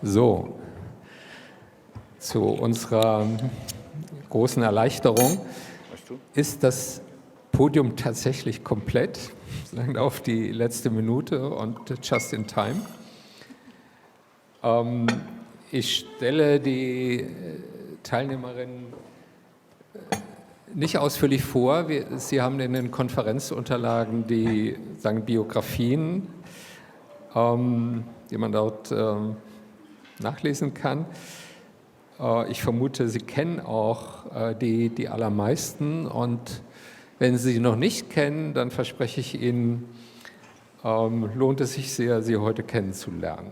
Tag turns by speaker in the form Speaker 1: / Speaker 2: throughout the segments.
Speaker 1: So, zu unserer großen Erleichterung ist das Podium tatsächlich komplett, lang auf die letzte Minute und just in time. Ich stelle die Teilnehmerinnen nicht ausführlich vor. Sie haben in den Konferenzunterlagen die Biografien, die man dort nachlesen kann. Ich vermute, Sie kennen auch die allermeisten, und wenn Sie sie noch nicht kennen, dann verspreche ich Ihnen, lohnt es sich sehr, Sie heute kennenzulernen.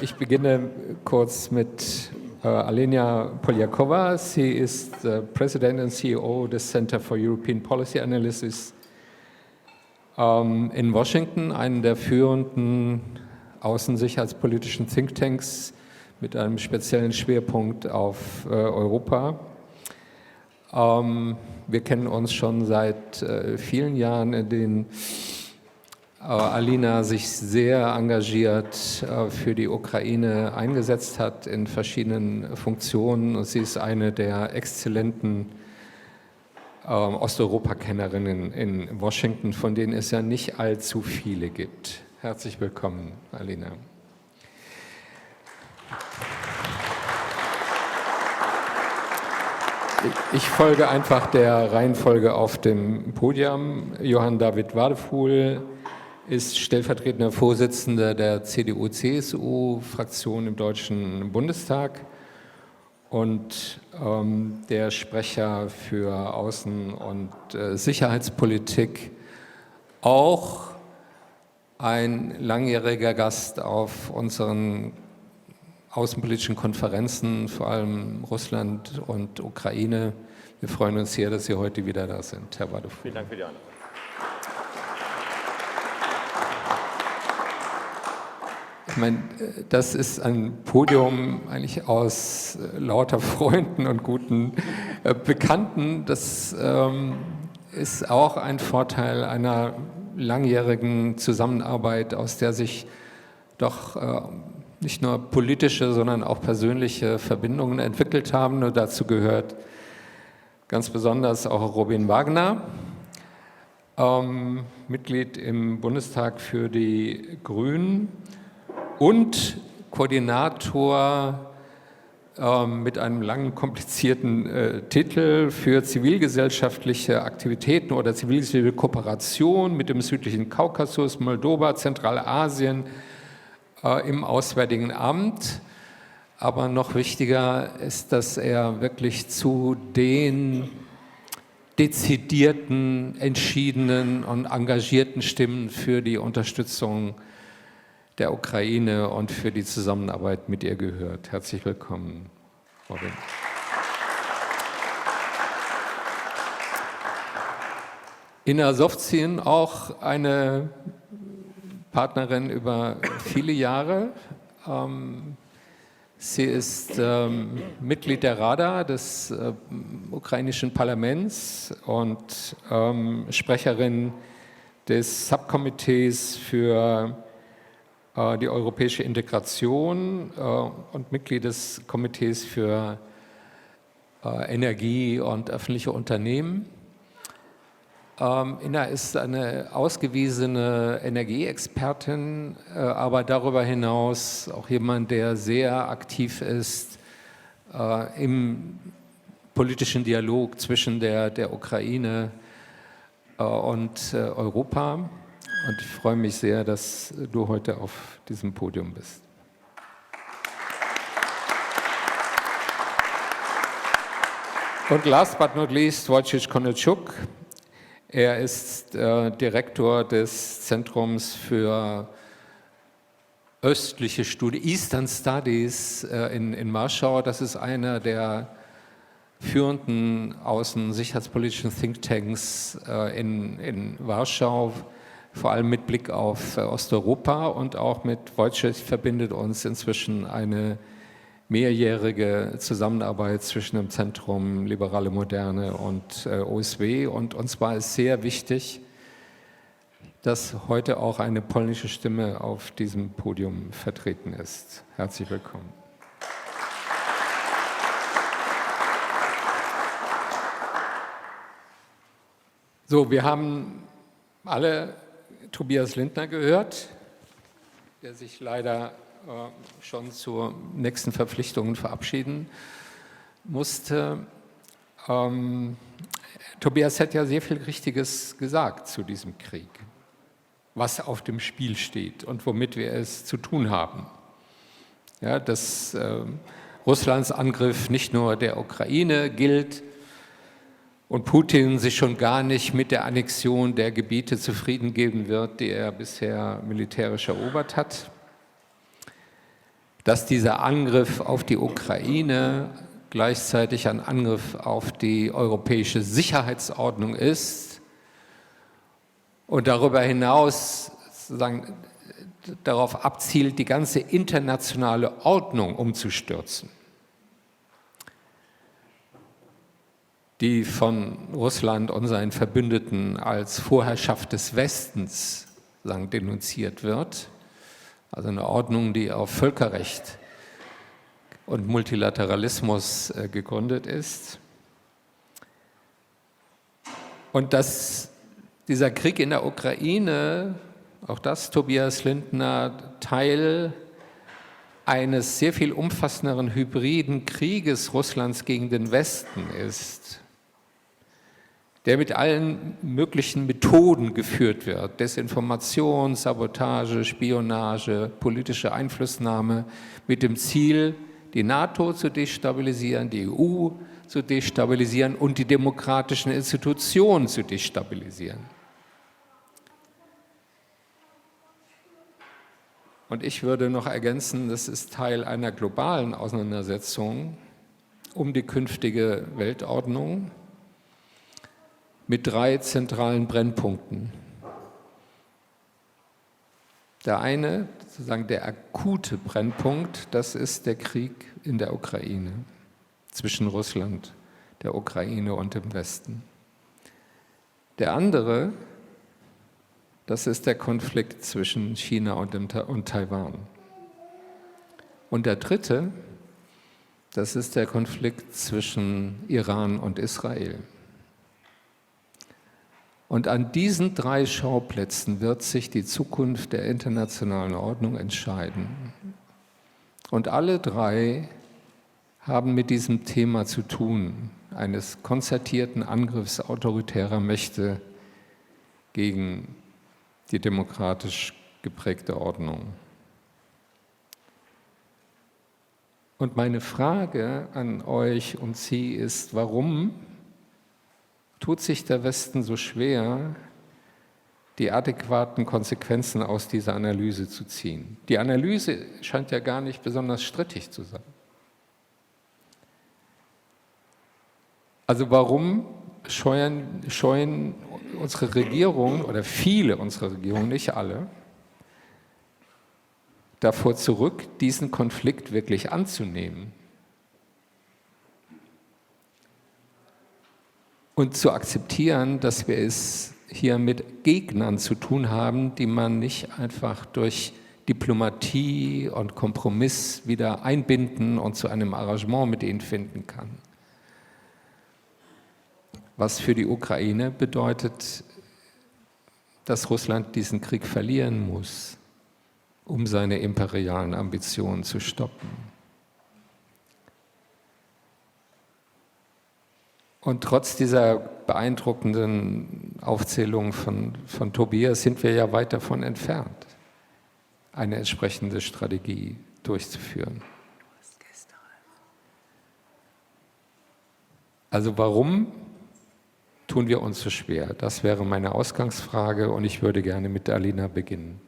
Speaker 1: Ich beginne kurz mit Alena Poljakova. Sie ist President und CEO des Center for European Policy Analysis in Washington, einen der führenden außensicherheitspolitischen Thinktanks mit einem speziellen Schwerpunkt auf Europa. Wir kennen uns schon seit vielen Jahren, in denen Alena sich sehr engagiert für die Ukraine eingesetzt hat in verschiedenen Funktionen, und sie ist eine der exzellenten Osteuropa-Kennerinnen in Washington, von denen es ja nicht allzu viele gibt. Herzlich willkommen, Alena. Ich folge einfach der Reihenfolge auf dem Podium. Johann Wadephul ist stellvertretender Vorsitzender der CDU-CSU-Fraktion im Deutschen Bundestag und der Sprecher für Außen- und Sicherheitspolitik, auch ein langjähriger Gast auf unseren außenpolitischen Konferenzen, vor allem Russland und Ukraine. Wir freuen uns sehr, dass Sie heute wieder da sind, Herr Wadephul.
Speaker 2: Vielen Dank für die Einladung.
Speaker 1: Ich meine, das ist ein Podium eigentlich aus lauter Freunden und guten Bekannten. Das ist auch ein Vorteil einer langjährigen Zusammenarbeit, aus der sich doch nicht nur politische, sondern auch persönliche Verbindungen entwickelt haben. Nur dazu gehört ganz besonders auch Robin Wagner, Mitglied im Bundestag für die Grünen und Koordinator mit einem langen, komplizierten Titel für zivilgesellschaftliche Aktivitäten oder zivilgesellschaftliche Kooperation mit dem südlichen Kaukasus, Moldova, Zentralasien im Auswärtigen Amt. Aber noch wichtiger ist, dass er wirklich zu den dezidierten, entschiedenen und engagierten Stimmen für die Unterstützung der Ukraine und für die Zusammenarbeit mit ihr gehört. Herzlich willkommen, Robin. Inna Sovtsin, auch eine Partnerin über viele Jahre. Sie ist Mitglied der Rada des ukrainischen Parlaments und Sprecherin des Subkomitees für die europäische Integration und Mitglied des Komitees für Energie und öffentliche Unternehmen. Inna ist eine ausgewiesene Energieexpertin, aber darüber hinaus auch jemand, der sehr aktiv ist im politischen Dialog zwischen der Ukraine und Europa. Und ich freue mich sehr, dass du heute auf diesem Podium bist. Und last but not least, Wojciech Kononczuk. Er ist Direktor des Zentrums für östliche Studien, Eastern Studies in Warschau. Das ist einer der führenden außen-sicherheitspolitischen Thinktanks in Warschau, vor allem mit Blick auf Osteuropa, und auch mit Wojciech verbindet uns inzwischen eine mehrjährige Zusammenarbeit zwischen dem Zentrum Liberale Moderne und OSW. Und uns war es sehr wichtig, dass heute auch eine polnische Stimme auf diesem Podium vertreten ist. Herzlich willkommen. So, wir haben alle Tobias Lindner gehört, der sich leider schon zur nächsten Verpflichtungen verabschieden musste. Tobias hat ja sehr viel Richtiges gesagt zu diesem Krieg, was auf dem Spiel steht und womit wir es zu tun haben. Ja, dass Russlands Angriff nicht nur der Ukraine gilt und Putin sich schon gar nicht mit der Annexion der Gebiete zufrieden geben wird, die er bisher militärisch erobert hat. Dass dieser Angriff auf die Ukraine gleichzeitig ein Angriff auf die europäische Sicherheitsordnung ist und darüber hinaus sozusagen darauf abzielt, die ganze internationale Ordnung umzustürzen, die von Russland und seinen Verbündeten als Vorherrschaft des Westens denunziert wird. Also eine Ordnung, die auf Völkerrecht und Multilateralismus gegründet ist. Und dass dieser Krieg in der Ukraine, auch das, Tobias Lindner, Teil eines sehr viel umfassenderen hybriden Krieges Russlands gegen den Westen ist, der mit allen möglichen Methoden geführt wird. Desinformation, Sabotage, Spionage, politische Einflussnahme mit dem Ziel, die NATO zu destabilisieren, die EU zu destabilisieren und die demokratischen Institutionen zu destabilisieren. Und ich würde noch ergänzen, das ist Teil einer globalen Auseinandersetzung um die künftige Weltordnung mit 3 zentralen Brennpunkten. Der eine, sozusagen der akute Brennpunkt, das ist der Krieg in der Ukraine, zwischen Russland, der Ukraine und dem Westen. Der andere, das ist der Konflikt zwischen China und Taiwan. Und der dritte, das ist der Konflikt zwischen Iran und Israel. Und an diesen 3 Schauplätzen wird sich die Zukunft der internationalen Ordnung entscheiden. Und alle 3 haben mit diesem Thema zu tun, eines konzertierten Angriffs autoritärer Mächte gegen die demokratisch geprägte Ordnung. Und meine Frage an euch und Sie ist, warum tut sich der Westen so schwer, die adäquaten Konsequenzen aus dieser Analyse zu ziehen? Die Analyse scheint ja gar nicht besonders strittig zu sein. Also warum scheuen unsere Regierungen oder viele unserer Regierungen, nicht alle, davor zurück, diesen Konflikt wirklich anzunehmen und zu akzeptieren, dass wir es hier mit Gegnern zu tun haben, die man nicht einfach durch Diplomatie und Kompromiss wieder einbinden und zu einem Arrangement mit ihnen finden kann. Was für die Ukraine bedeutet, dass Russland diesen Krieg verlieren muss, um seine imperialen Ambitionen zu stoppen. Und trotz dieser beeindruckenden Aufzählung von Tobias sind wir ja weit davon entfernt, eine entsprechende Strategie durchzuführen. Also warum tun wir uns so schwer? Das wäre meine Ausgangsfrage und ich würde gerne mit Alina beginnen.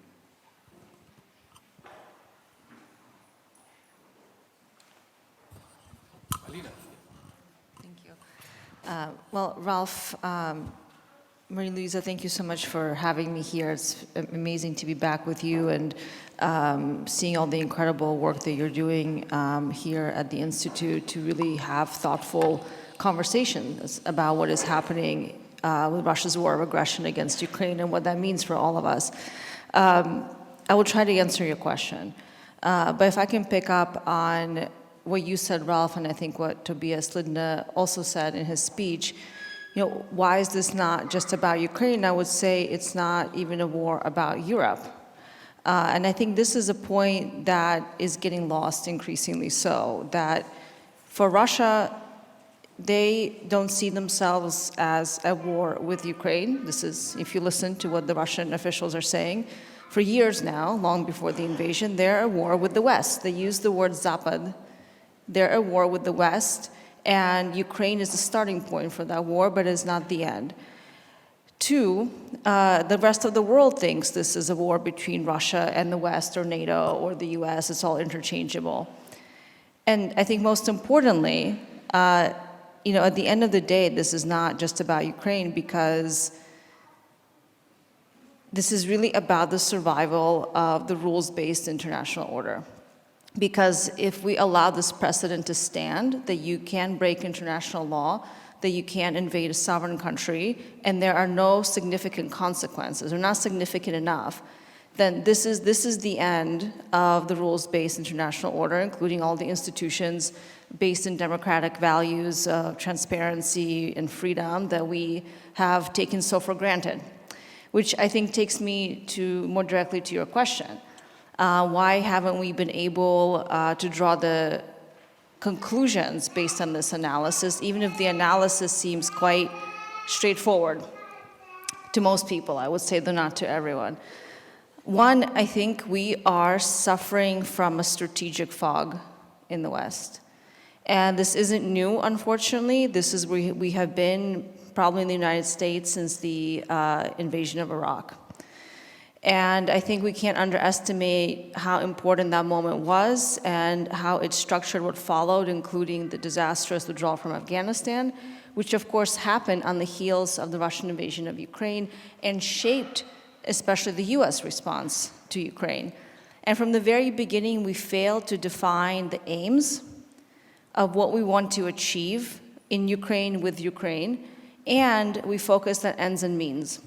Speaker 1: Alina.
Speaker 2: Thank you. Well, Ralph, Marie-Louisa, thank you so much for having me here. It's amazing to be back with you and seeing all the incredible work that you're doing here at the Institute to really have thoughtful conversations about what is happening with Russia's war of aggression against Ukraine and what that means for all of us. I will try to answer your question. But if I can pick up on what you said, Ralph, and I think what Tobias Lindner also said in his speech, why is this not just about Ukraine? I would say it's not even a war about Europe. And I think this is a point that is getting lost increasingly so, that for Russia, they don't see themselves as at war with Ukraine. This is, if you listen to what the Russian officials are saying, for years now, long before the invasion, they're at war with the West. They use the word Zapad. They're at war with the West, and Ukraine is the starting point for that war, but is not the end. Two, the rest of the world thinks this is a war between Russia and the West or NATO or the US. It's all interchangeable. And I think most importantly, at the end of the day, this is not just about Ukraine, because this is really about the survival of the rules-based international order. Because if we allow this precedent to stand, that you can break international law, that you can invade a sovereign country, and there are no significant consequences, or not significant enough, then this is the end of the rules-based international order, including all the institutions based in democratic values of transparency and freedom that we have taken so for granted. Which I think takes me more directly to your question. Why haven't we been able to draw the conclusions based on this analysis, even if the analysis seems quite straightforward to most people? I would say, though not to everyone. One, I think we are suffering from a strategic fog in the West. And this isn't new, unfortunately. This is where we have been probably in the United States since the invasion of Iraq. And I think we can't underestimate how important that moment was and how it structured what followed, including the disastrous withdrawal from Afghanistan, which of course happened on the heels of the Russian invasion of Ukraine and shaped especially the US response to Ukraine. And from the very beginning, we failed to define the aims of what we want to achieve in Ukraine with Ukraine, and we focused on ends and means.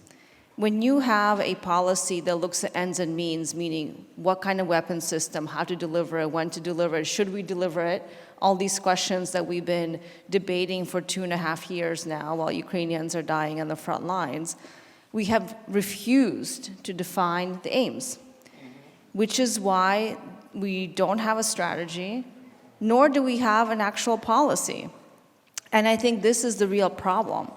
Speaker 2: When you have a policy that looks at ends and means, meaning what kind of weapon system, how to deliver it, when to deliver it, should we deliver it, all these questions that we've been debating for 2.5 years now while Ukrainians are dying on the front lines, we have refused to define the aims, which is why we don't have a strategy, nor do we have an actual policy. And I think this is the real problem.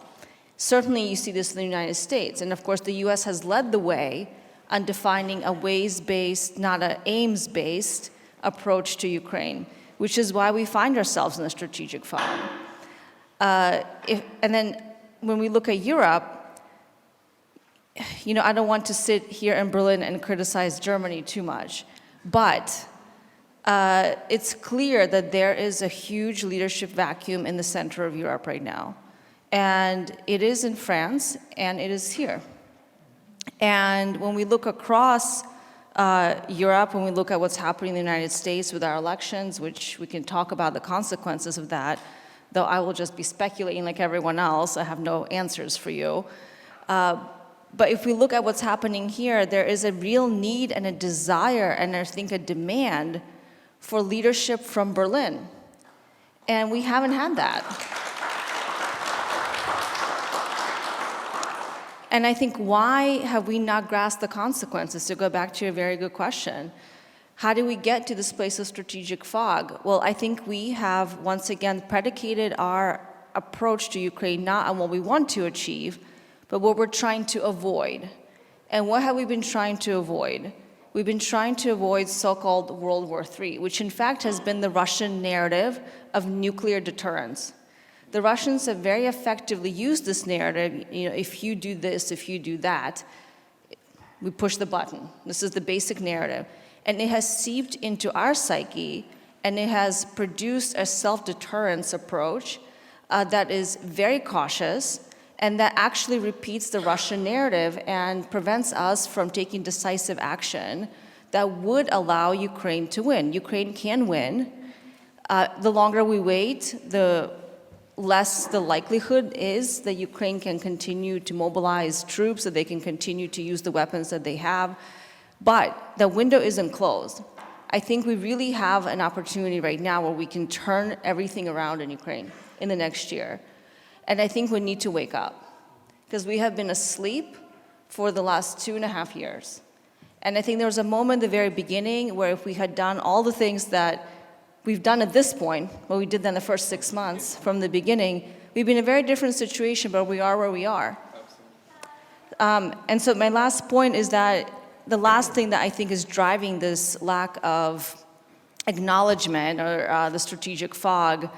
Speaker 2: Certainly you see this in the United States, and of course the US has led the way on defining a ways-based, not an aims-based approach to Ukraine, which is why we find ourselves in a strategic fog. And then when we look at Europe, I don't want to sit here in Berlin and criticize Germany too much, but it's clear that there is a huge leadership vacuum in the center of Europe right now. And it is in France, and it is here. And when we look across Europe, when we look at what's happening in the United States with our elections, which we can talk about the consequences of that, though I will just be speculating like everyone else, I have no answers for you. But if we look at what's happening here, there is a real need and a desire, and I think a demand for leadership from Berlin. And we haven't had that. And I think, why have we not grasped the consequences? To go back to your very good question, how do we get to this place of strategic fog? Well, I think we have, once again, predicated our approach to Ukraine not on what we want to achieve, but what we're trying to avoid. And what have we been trying to avoid? We've been trying to avoid so-called World War III, which in fact has been the Russian narrative of nuclear deterrence. The Russians have very effectively used this narrative, if you do this, if you do that, we push the button. This is the basic narrative. And it has seeped into our psyche, and it has produced a self-deterrence approach that is very cautious, and that actually repeats the Russian narrative and prevents us from taking decisive action that would allow Ukraine to win. Ukraine can win. The longer we wait, the less the likelihood is that Ukraine can continue to mobilize troops, that they can continue to use the weapons that they have. But the window isn't closed. I think we really have an opportunity right now where we can turn everything around in Ukraine in the next year. And I think we need to wake up, because we have been asleep for the last 2.5 years. And I think there was a moment at the very beginning where if we had done all the things that we've done at this point, what we did in the first 6 months from the beginning, we'd be in a very different situation, but we are where we are. And so my last point is that the last thing that I think is driving this lack of acknowledgement or the strategic fog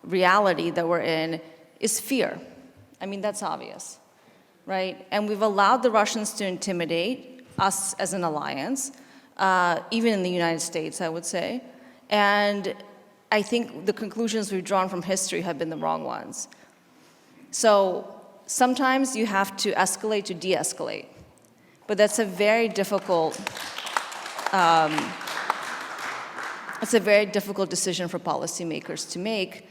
Speaker 2: reality that we're in is fear. I mean, that's obvious, right? And we've allowed the Russians to intimidate us as an alliance, even in the United States, I would say. And I think the conclusions we've drawn from history have been the wrong ones. So sometimes you have to escalate to de-escalate, but that's a very difficult, it's a very difficult decision for policymakers to make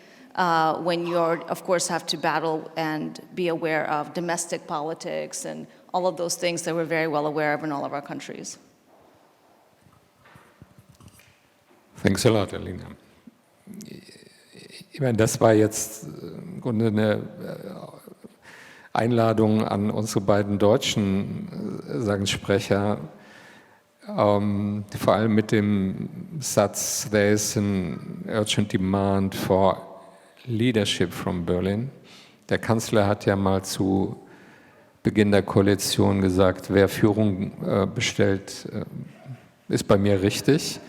Speaker 2: when you're, of course, have to battle and be aware of domestic politics and all of those things that we're very well aware of in all of our countries.
Speaker 1: Thanks a lot, Alina. Ich meine, das war jetzt im Grunde eine Einladung an unsere beiden deutschen Sprecher, vor allem mit dem Satz, there is an urgent demand for leadership from Berlin. Der Kanzler hat ja mal zu Beginn der Koalition gesagt, wer Führung bestellt, ist bei mir richtig.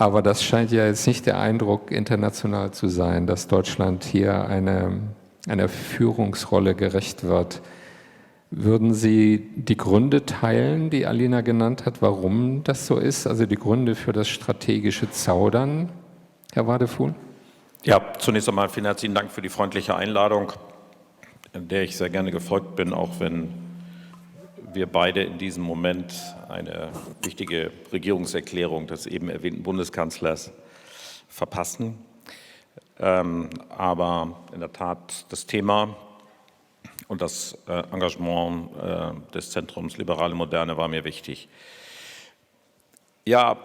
Speaker 1: Aber das scheint ja jetzt nicht der Eindruck international zu sein, dass Deutschland hier einer Führungsrolle gerecht wird. Würden Sie die Gründe teilen, die Alina genannt hat, warum das so ist? Also die Gründe für das strategische Zaudern, Herr Wadephul?
Speaker 3: Ja, zunächst einmal vielen herzlichen Dank für die freundliche Einladung, der ich sehr gerne gefolgt bin, auch wenn wir beide in diesem Moment eine wichtige Regierungserklärung des eben erwähnten Bundeskanzlers verpassen. Aber in der Tat das Thema und das Engagement des Zentrums Liberale Moderne war mir wichtig. Ja,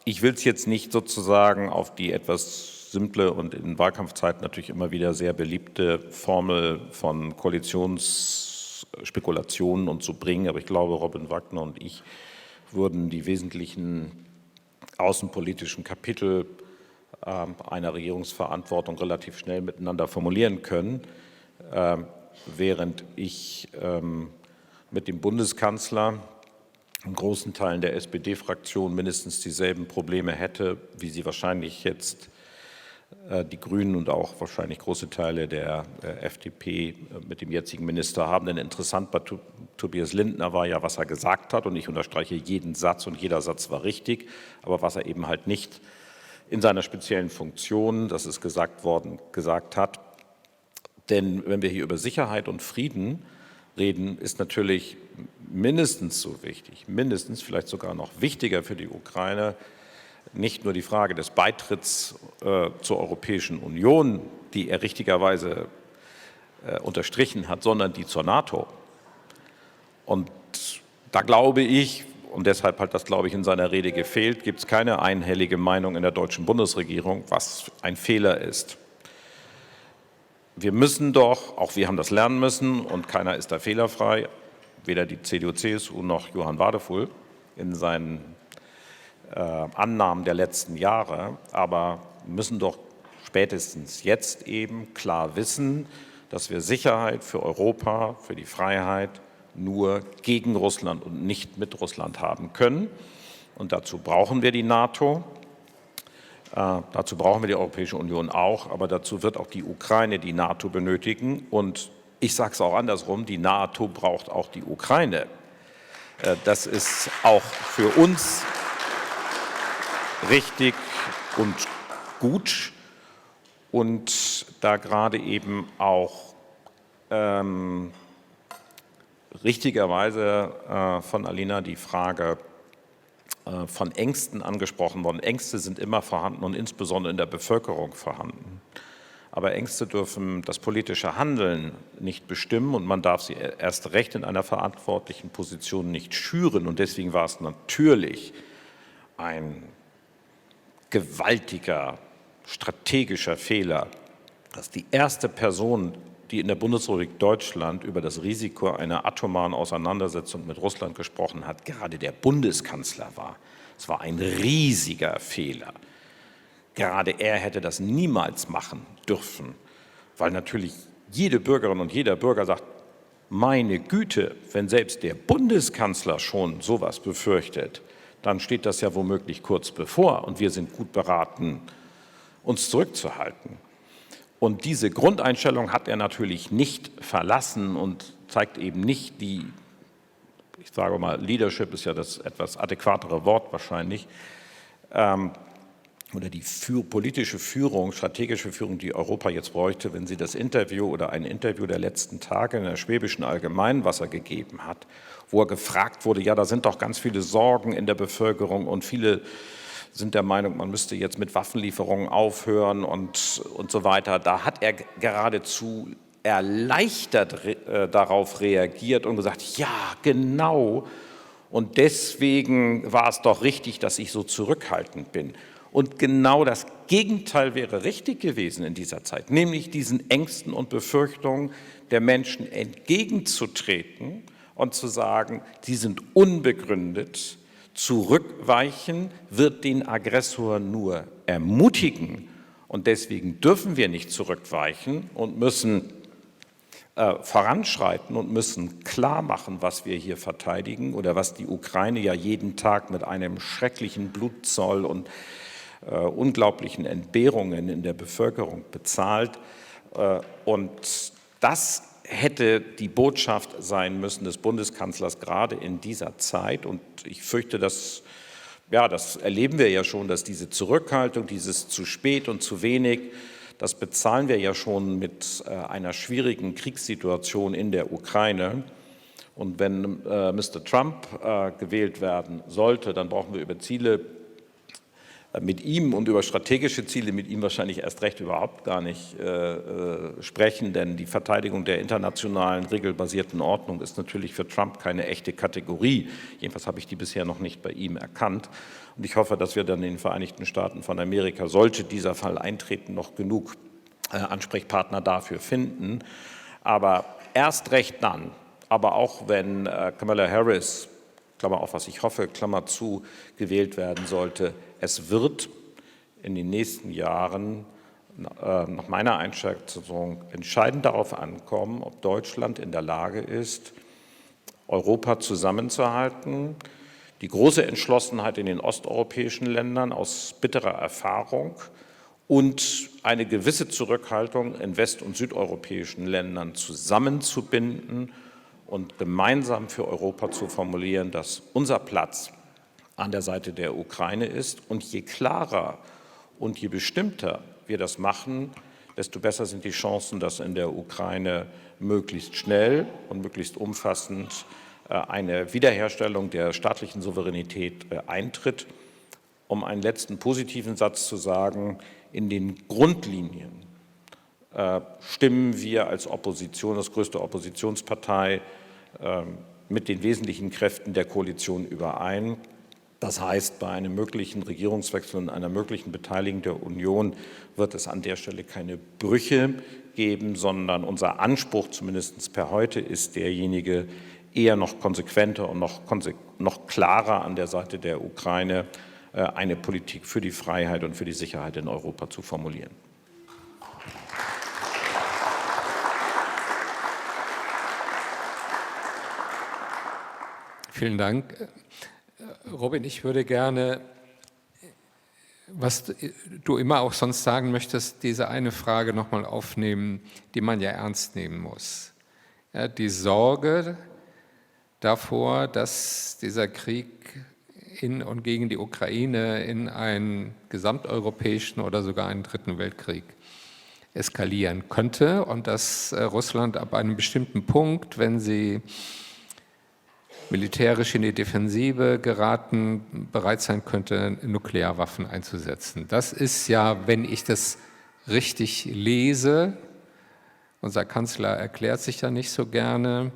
Speaker 3: ich will es jetzt nicht sozusagen auf die etwas simple und in Wahlkampfzeiten natürlich immer wieder sehr beliebte Formel von Koalitionsspekulationen und so bringen, aber ich glaube, Robin Wagner und ich würden die wesentlichen außenpolitischen Kapitel einer Regierungsverantwortung relativ schnell miteinander formulieren können, während ich mit dem Bundeskanzler in großen Teilen der SPD-Fraktion mindestens dieselben Probleme hätte, wie sie wahrscheinlich jetzt die Grünen und auch wahrscheinlich große Teile der FDP mit dem jetzigen Minister haben. Denn interessant bei Tobias Lindner war ja, was er gesagt hat, und ich unterstreiche jeden Satz und jeder Satz war richtig, aber was er eben halt nicht in seiner speziellen Funktion, das ist gesagt worden, gesagt hat. Denn wenn wir hier über Sicherheit und Frieden reden, ist natürlich mindestens so wichtig, mindestens vielleicht sogar noch wichtiger für die Ukraine, nicht nur die Frage des Beitritts zur Europäischen Union, die er richtigerweise unterstrichen hat, sondern die zur NATO. Und da glaube ich, und deshalb hat das, glaube ich, in seiner Rede gefehlt, gibt es keine einhellige Meinung in der deutschen Bundesregierung, was ein Fehler ist. Wir müssen doch, auch wir haben das lernen müssen und keiner ist da fehlerfrei, weder die CDU, CSU noch Johann Wadephul in seinen Annahmen der letzten Jahre, aber müssen doch spätestens jetzt eben klar wissen, dass wir Sicherheit für Europa, für die Freiheit nur gegen Russland und nicht mit Russland haben können. Und dazu brauchen wir die NATO, dazu brauchen wir die Europäische Union auch, aber dazu wird auch die Ukraine die NATO benötigen. Und ich sage es auch andersrum, die NATO braucht auch die Ukraine. Das ist auch für uns richtig und gut. Und da gerade eben auch richtigerweise von Alina die Frage von Ängsten angesprochen worden. Ängste sind immer vorhanden und insbesondere in der Bevölkerung vorhanden. aber Ängste dürfen das politische Handeln nicht bestimmen und man darf sie erst recht in einer verantwortlichen Position nicht schüren. Und deswegen war es natürlich ein gewaltiger strategischer Fehler, dass die erste Person, die in der Bundesrepublik Deutschland über das Risiko einer atomaren Auseinandersetzung mit Russland gesprochen hat, gerade der Bundeskanzler war. Es war ein riesiger Fehler. Gerade er hätte das niemals machen dürfen, weil natürlich jede Bürgerin und jeder Bürger sagt, meine Güte, wenn selbst der Bundeskanzler schon sowas befürchtet, dann steht das ja womöglich kurz bevor und wir sind gut beraten, uns zurückzuhalten. Und diese Grundeinstellung hat er natürlich nicht verlassen und zeigt eben nicht die, ich sage mal, Leadership ist ja das etwas adäquatere Wort wahrscheinlich, oder die politische Führung, strategische Führung, die Europa jetzt bräuchte, wenn sie das Interview oder ein Interview der letzten Tage in der Schwäbischen Allgemeinen, was er gegeben hat, wo er gefragt wurde, ja, da sind doch ganz viele Sorgen in der Bevölkerung und viele sind der Meinung, man müsste jetzt mit Waffenlieferungen aufhören und so weiter. Da hat er geradezu erleichtert darauf reagiert und gesagt, ja, genau, und deswegen war es doch richtig, dass ich so zurückhaltend bin. Und genau das Gegenteil wäre richtig gewesen in dieser Zeit, nämlich diesen Ängsten und Befürchtungen der Menschen entgegenzutreten und zu sagen, sie sind unbegründet. Zurückweichen wird den Aggressor nur ermutigen und deswegen dürfen wir nicht zurückweichen und müssen voranschreiten und müssen klar machen, was wir hier verteidigen oder was die Ukraine ja jeden Tag mit einem schrecklichen Blutzoll und unglaublichen Entbehrungen in der Bevölkerung bezahlt. Und das hätte die Botschaft sein müssen des Bundeskanzlers gerade in dieser Zeit. Und ich fürchte, das erleben wir ja schon, dass diese Zurückhaltung, dieses zu spät und zu wenig, das bezahlen wir ja schon mit einer schwierigen Kriegssituation in der Ukraine. Und wenn Mr. Trump gewählt werden sollte, dann brauchen wir über Ziele mit ihm und über strategische Ziele mit ihm wahrscheinlich erst recht überhaupt gar nicht sprechen, denn die Verteidigung der internationalen regelbasierten Ordnung ist natürlich für Trump keine echte Kategorie. Jedenfalls habe ich die bisher noch nicht bei ihm erkannt. Und ich hoffe, dass wir dann in den Vereinigten Staaten von Amerika, sollte dieser Fall eintreten, noch genug Ansprechpartner dafür finden. Aber erst recht dann, aber auch wenn Kamala Harris, Klammer auf, was ich hoffe, Klammer zu, gewählt werden sollte, es wird in den nächsten Jahren nach meiner Einschätzung entscheidend darauf ankommen, ob Deutschland in der Lage ist, Europa zusammenzuhalten. Die große Entschlossenheit in den osteuropäischen Ländern aus bitterer Erfahrung und eine gewisse Zurückhaltung in west- und südeuropäischen Ländern zusammenzubinden und gemeinsam für Europa zu formulieren, dass unser Platz an der Seite der Ukraine ist. Und je klarer und je bestimmter wir das machen, desto besser sind die Chancen, dass in der Ukraine möglichst schnell und möglichst umfassend eine Wiederherstellung der staatlichen Souveränität eintritt. Um einen letzten positiven Satz zu sagen, in den Grundlinien stimmen wir als Opposition, als größte Oppositionspartei, mit den wesentlichen Kräften der Koalition überein. Das heißt, bei einem möglichen Regierungswechsel und einer möglichen Beteiligung der Union wird es an der Stelle keine Brüche geben, sondern unser Anspruch, zumindest per heute, ist derjenige, eher noch konsequenter und noch klarer an der Seite der Ukraine eine Politik für die Freiheit und für die Sicherheit in Europa zu formulieren.
Speaker 1: Vielen Dank. Robin, ich würde gerne, was du immer auch sonst sagen möchtest, diese eine Frage nochmal aufnehmen, die man ja ernst nehmen muss. Ja, die Sorge davor, dass dieser Krieg in und gegen die Ukraine in einen gesamteuropäischen oder sogar einen dritten Weltkrieg eskalieren könnte und dass Russland ab einem bestimmten Punkt, wenn sie militärisch in die Defensive geraten, bereit sein könnte, Nuklearwaffen einzusetzen. Das ist ja, wenn ich das richtig lese, unser Kanzler erklärt sich ja nicht so gerne,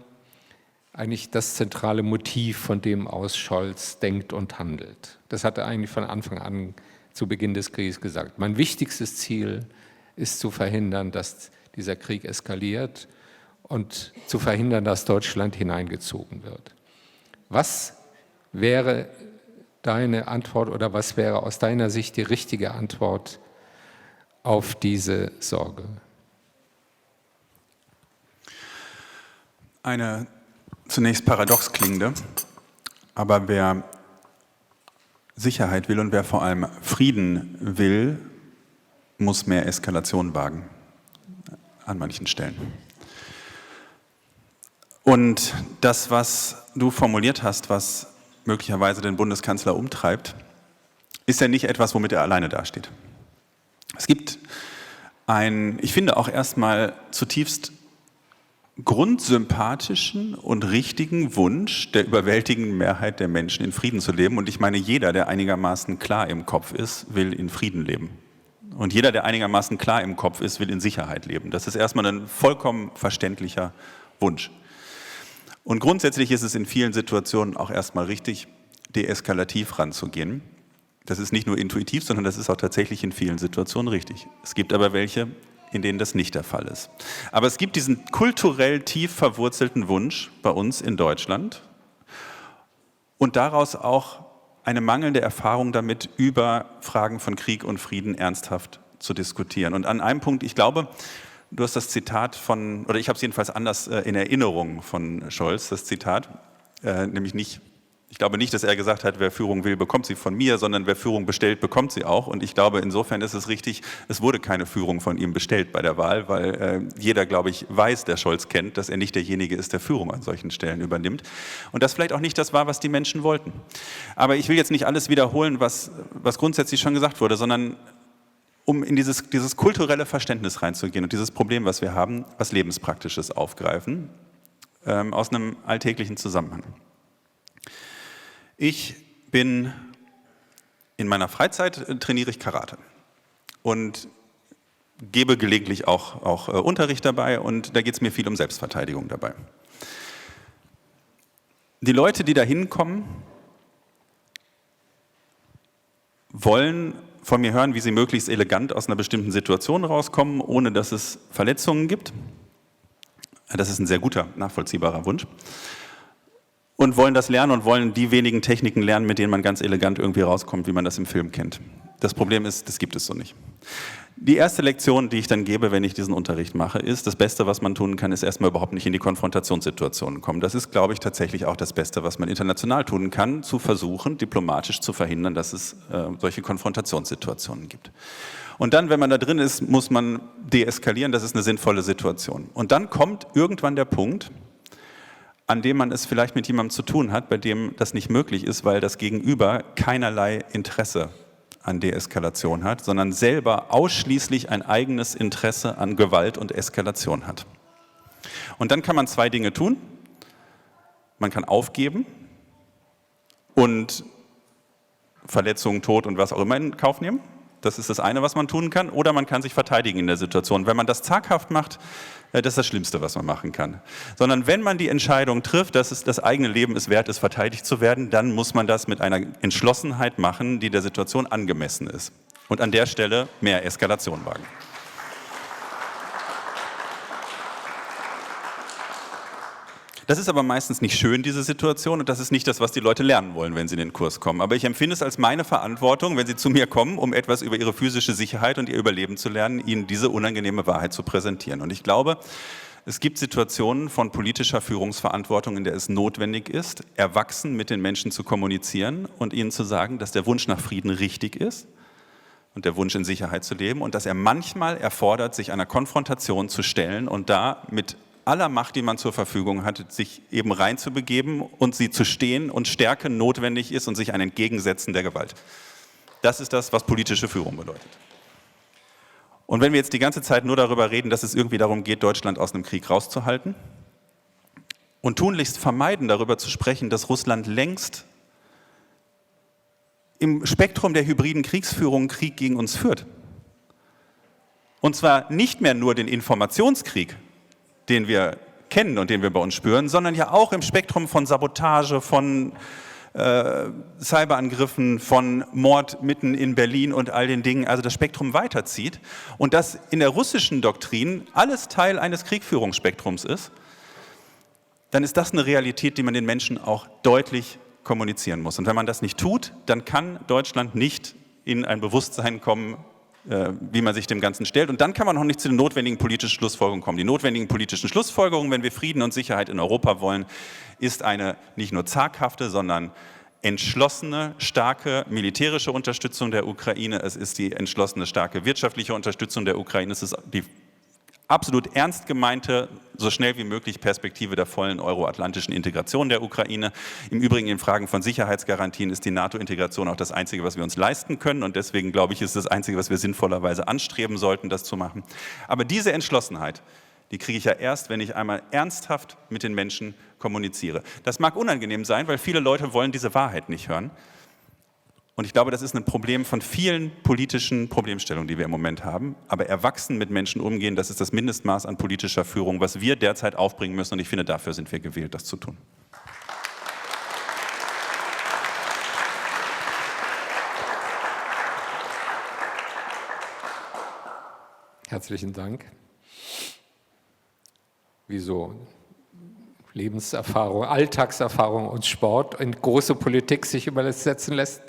Speaker 1: eigentlich das zentrale Motiv, von dem aus Scholz denkt und handelt. Das hat er eigentlich von Anfang an zu Beginn des Krieges gesagt. Mein wichtigstes Ziel ist zu verhindern, dass dieser Krieg eskaliert und zu verhindern, dass Deutschland hineingezogen wird. Was wäre deine Antwort oder was wäre aus deiner Sicht die richtige Antwort auf diese Sorge?
Speaker 4: Eine zunächst paradox klingende, aber wer Sicherheit will und wer vor allem Frieden will, muss mehr Eskalation wagen an manchen Stellen. Und das, was du formuliert hast, was möglicherweise den Bundeskanzler umtreibt, ist ja nicht etwas, womit er alleine dasteht. Es gibt einen, ich finde auch erstmal zutiefst grundsympathischen und richtigen Wunsch der überwältigenden Mehrheit der Menschen in Frieden zu leben. Und ich meine, jeder, der einigermaßen klar im Kopf ist, will in Frieden leben. Und jeder, der einigermaßen klar im Kopf ist, will in Sicherheit leben. Das ist erstmal ein vollkommen verständlicher Wunsch. Und grundsätzlich ist es in vielen Situationen auch erstmal richtig, deeskalativ ranzugehen. Das ist nicht nur intuitiv, sondern das ist auch tatsächlich in vielen Situationen richtig. Es gibt aber welche, in denen das nicht der Fall ist. Aber es gibt diesen kulturell tief verwurzelten Wunsch bei uns in Deutschland und daraus auch eine mangelnde Erfahrung damit, über Fragen von Krieg und Frieden ernsthaft zu diskutieren. Und an einem Punkt, ich glaube, du hast das Zitat von, oder ich habe es jedenfalls anders in Erinnerung von Scholz, das Zitat, nämlich nicht, ich glaube nicht, dass er gesagt hat, wer Führung will, bekommt sie von mir, sondern wer Führung bestellt, bekommt sie auch. Und ich glaube, insofern ist es richtig, es wurde keine Führung von ihm bestellt bei der Wahl, weil jeder, glaube ich, weiß, der Scholz kennt, dass er nicht derjenige ist, der Führung an solchen Stellen übernimmt. Und das vielleicht auch nicht das war, was die Menschen wollten. Aber ich will jetzt nicht alles wiederholen, was grundsätzlich schon gesagt wurde, sondern um in dieses kulturelle Verständnis reinzugehen und dieses Problem, was wir haben, was Lebenspraktisches aufgreifen, aus einem alltäglichen Zusammenhang. Ich bin in meiner Freizeit, trainiere ich Karate und gebe gelegentlich auch Unterricht dabei und da geht es mir viel um Selbstverteidigung dabei. Die Leute, die da hinkommen, wollen von mir hören, wie sie möglichst elegant aus einer bestimmten Situation rauskommen, ohne dass es Verletzungen gibt. Das ist ein sehr guter, nachvollziehbarer Wunsch. Und wollen das lernen und wollen die wenigen Techniken lernen, mit denen man ganz elegant irgendwie rauskommt, wie man das im Film kennt. Das Problem ist, das gibt es so nicht. Die erste Lektion, die ich dann gebe, wenn ich diesen Unterricht mache, ist, das Beste, was man tun kann, ist erstmal überhaupt nicht in die Konfrontationssituationen kommen. Das ist, glaube ich, tatsächlich auch das Beste, was man international tun kann, zu versuchen, diplomatisch zu verhindern, dass es solche Konfrontationssituationen gibt. Und dann, wenn man da drin ist, muss man deeskalieren, das ist eine sinnvolle Situation. Und dann kommt irgendwann der Punkt, an dem man es vielleicht mit jemandem zu tun hat, bei dem das nicht möglich ist, weil das Gegenüber keinerlei Interesse an Deeskalation hat, sondern selber ausschließlich ein eigenes Interesse an Gewalt und Eskalation hat. Und dann kann man zwei Dinge tun. Man kann aufgeben und Verletzungen, Tod und was auch immer in Kauf nehmen. Das ist das eine, was man tun kann. Oder man kann sich verteidigen in der Situation. Wenn man das zaghaft macht, das ist das Schlimmste, was man machen kann. Sondern wenn man die Entscheidung trifft, dass es das eigene Leben es wert ist, verteidigt zu werden, dann muss man das mit einer Entschlossenheit machen, die der Situation angemessen ist. Und an der Stelle mehr Eskalation wagen. Das ist aber meistens nicht schön, diese Situation, und das ist nicht das, was die Leute lernen wollen, wenn sie in den Kurs kommen. Aber ich empfinde es als meine Verantwortung, wenn sie zu mir kommen, um etwas über ihre physische Sicherheit und ihr Überleben zu lernen, ihnen diese unangenehme Wahrheit zu präsentieren. Und ich glaube, es gibt Situationen von politischer Führungsverantwortung, in der es notwendig ist, erwachsen mit den Menschen zu kommunizieren und ihnen zu sagen, dass der Wunsch nach Frieden richtig ist und der Wunsch in Sicherheit zu leben und dass er manchmal erfordert, sich einer Konfrontation zu stellen und da mit aller Macht, die man zur Verfügung hat, sich eben reinzubegeben und sie zu stehen und Stärke notwendig ist und sich ein Entgegensetzen der Gewalt. Das ist das, was politische Führung bedeutet. Und wenn wir jetzt die ganze Zeit nur darüber reden, dass es irgendwie darum geht, Deutschland aus einem Krieg rauszuhalten und tunlichst vermeiden, darüber zu sprechen, dass Russland längst im Spektrum der hybriden Kriegsführung Krieg gegen uns führt. Und zwar nicht mehr nur den Informationskrieg, den wir kennen und den wir bei uns spüren, sondern ja auch im Spektrum von Sabotage, von Cyberangriffen, von Mord mitten in Berlin und all den Dingen, also das Spektrum weiterzieht und das in der russischen Doktrin alles Teil eines Kriegführungsspektrums ist, dann ist das eine Realität, die man den Menschen auch deutlich kommunizieren muss. Und wenn man das nicht tut, dann kann Deutschland nicht in ein Bewusstsein kommen, wie man sich dem Ganzen stellt. Und dann kann man noch nicht zu den notwendigen politischen Schlussfolgerungen kommen. Die notwendigen politischen Schlussfolgerungen, wenn wir Frieden und Sicherheit in Europa wollen, ist eine nicht nur zaghafte, sondern entschlossene, starke militärische Unterstützung der Ukraine. Es ist die entschlossene, starke wirtschaftliche Unterstützung der Ukraine. Es ist die absolut ernst gemeinte, so schnell wie möglich Perspektive der vollen euroatlantischen Integration der Ukraine. Im Übrigen in Fragen von Sicherheitsgarantien ist die NATO-Integration auch das Einzige, was wir uns leisten können. Und deswegen, glaube ich, ist das Einzige, was wir sinnvollerweise anstreben sollten, das zu machen. Aber diese Entschlossenheit, die kriege ich ja erst, wenn ich einmal ernsthaft mit den Menschen kommuniziere. Das mag unangenehm sein, weil viele Leute wollen diese Wahrheit nicht hören. Und ich glaube, das ist ein Problem von vielen politischen Problemstellungen, die wir im Moment haben. Aber erwachsen mit Menschen umgehen, das ist das Mindestmaß an politischer Führung, was wir derzeit aufbringen müssen. Und ich finde, dafür sind wir gewählt, das zu tun.
Speaker 1: Herzlichen Dank. Wieso Lebenserfahrung, Alltagserfahrung und Sport in große Politik sich übersetzen lässt.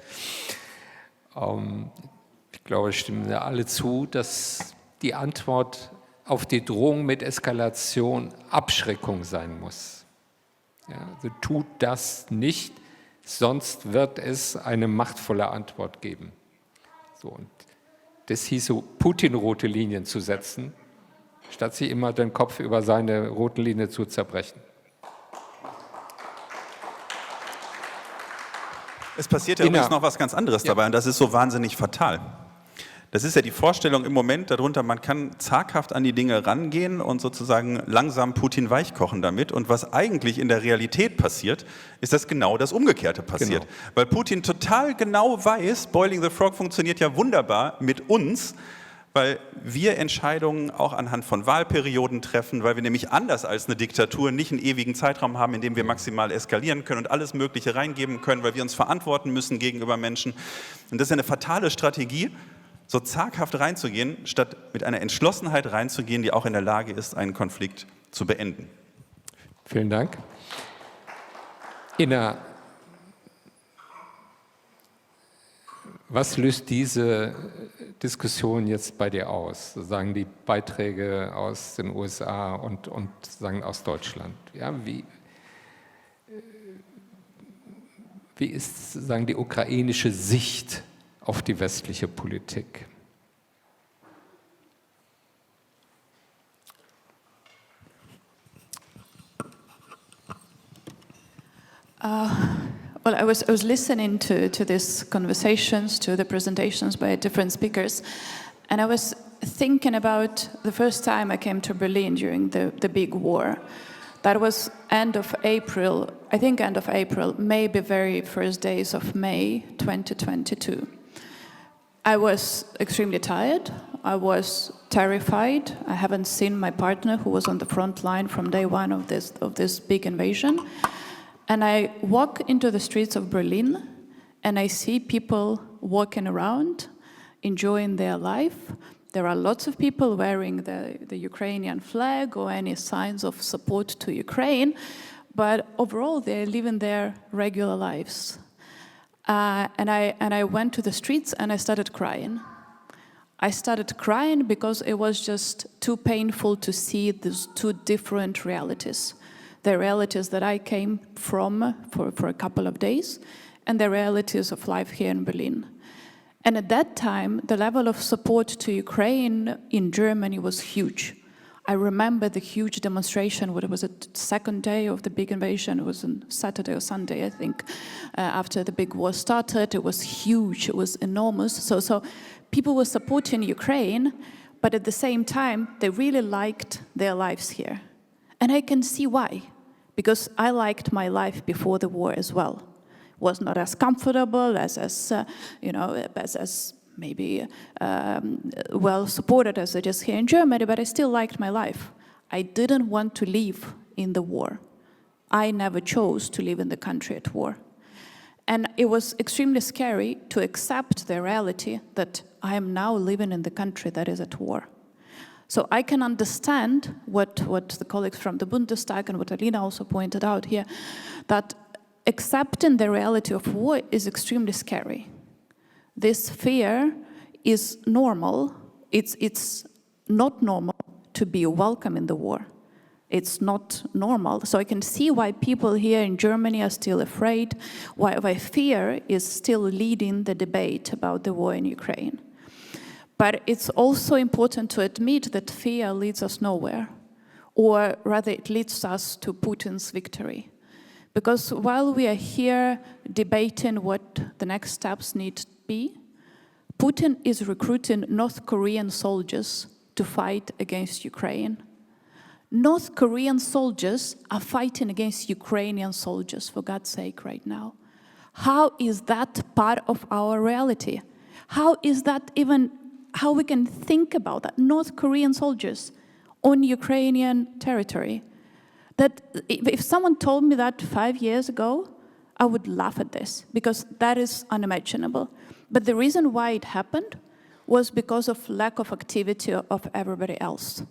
Speaker 1: Ich glaube, es stimmen ja alle zu, dass die Antwort auf die Drohung mit Eskalation Abschreckung sein muss. Ja, also tut das nicht, sonst wird es eine machtvolle Antwort geben. So, und das hieße, Putin rote Linien zu setzen, statt sich immer den Kopf über seine roten Linien zu zerbrechen.
Speaker 4: Es passiert ja übrigens noch was ganz anderes dabei, und das ist so wahnsinnig fatal. Das ist ja die Vorstellung im Moment darunter, man kann zaghaft an die Dinge rangehen und sozusagen langsam Putin weichkochen damit. Und was eigentlich in der Realität passiert, ist, dass genau das Umgekehrte passiert. Genau. Weil Putin total genau weiß, Boiling the Frog funktioniert ja wunderbar mit uns, weil wir Entscheidungen auch anhand von Wahlperioden treffen, weil wir nämlich anders als eine Diktatur nicht einen ewigen Zeitraum haben, in dem wir maximal eskalieren können und alles Mögliche reingeben können, weil wir uns verantworten müssen gegenüber Menschen. Und das ist eine fatale Strategie, so zaghaft reinzugehen, statt mit einer Entschlossenheit reinzugehen, die auch in der Lage ist, einen Konflikt zu beenden.
Speaker 1: Vielen Dank. Was löst diese Diskussion jetzt bei dir aus? Sagen die Beiträge aus den USA und sagen aus Deutschland. Ja, wie ist sagen die ukrainische Sicht auf die westliche Politik?
Speaker 5: Well, I was listening to these conversations, to the presentations by different speakers, and I was thinking about the first time I came to Berlin during the big war. That was end of April, I think end of April, maybe very first days of May 2022. I was extremely tired. I was terrified. I haven't seen my partner, who was on the front line from day one of this big invasion. And I walk into the streets of Berlin, and I see people walking around, enjoying their life. There are lots of people wearing the Ukrainian flag or any signs of support to Ukraine, but overall they're living their regular lives. And I went to the streets and I started crying. I started crying because it was just too painful to see these two different realities. The realities that I came from for a couple of days, and the realities of life here in Berlin. And at that time, the level of support to Ukraine in Germany was huge. I remember the huge demonstration, what it was the second day of the big invasion, it was on Saturday or Sunday, I think, after the big war started. It was huge, it was enormous. So people were supporting Ukraine, but at the same time, they really liked their lives here. And I can see why. Because I liked my life before the war as well. Was not as comfortable, as maybe well supported as it is here in Germany, but I still liked my life. I didn't want to live in the war. I never chose to live in the country at war. And it was extremely scary to accept the reality that I am now living in the country that is at war. So I can understand what the colleagues from the Bundestag and what Alina also pointed out here, that accepting the reality of war is extremely scary. This fear is normal. It's not normal to be welcome in the war. It's not normal. So I can see why people here in Germany are still afraid, why fear is still leading the debate about the war in Ukraine. But it's also important to admit that fear leads us nowhere, or rather it leads us to Putin's victory. Because while we are here debating what the next steps need to be, Putin is recruiting North Korean soldiers to fight against Ukraine. North Korean soldiers are fighting against Ukrainian soldiers, for God's sake, right now. How is that part of our reality? How is that even, how we can think about that? North Korean soldiers on Ukrainian territory. That if someone told me that 5 years ago, I would laugh at this, because that is unimaginable. But the reason why it happened was because of lack of activity of everybody else.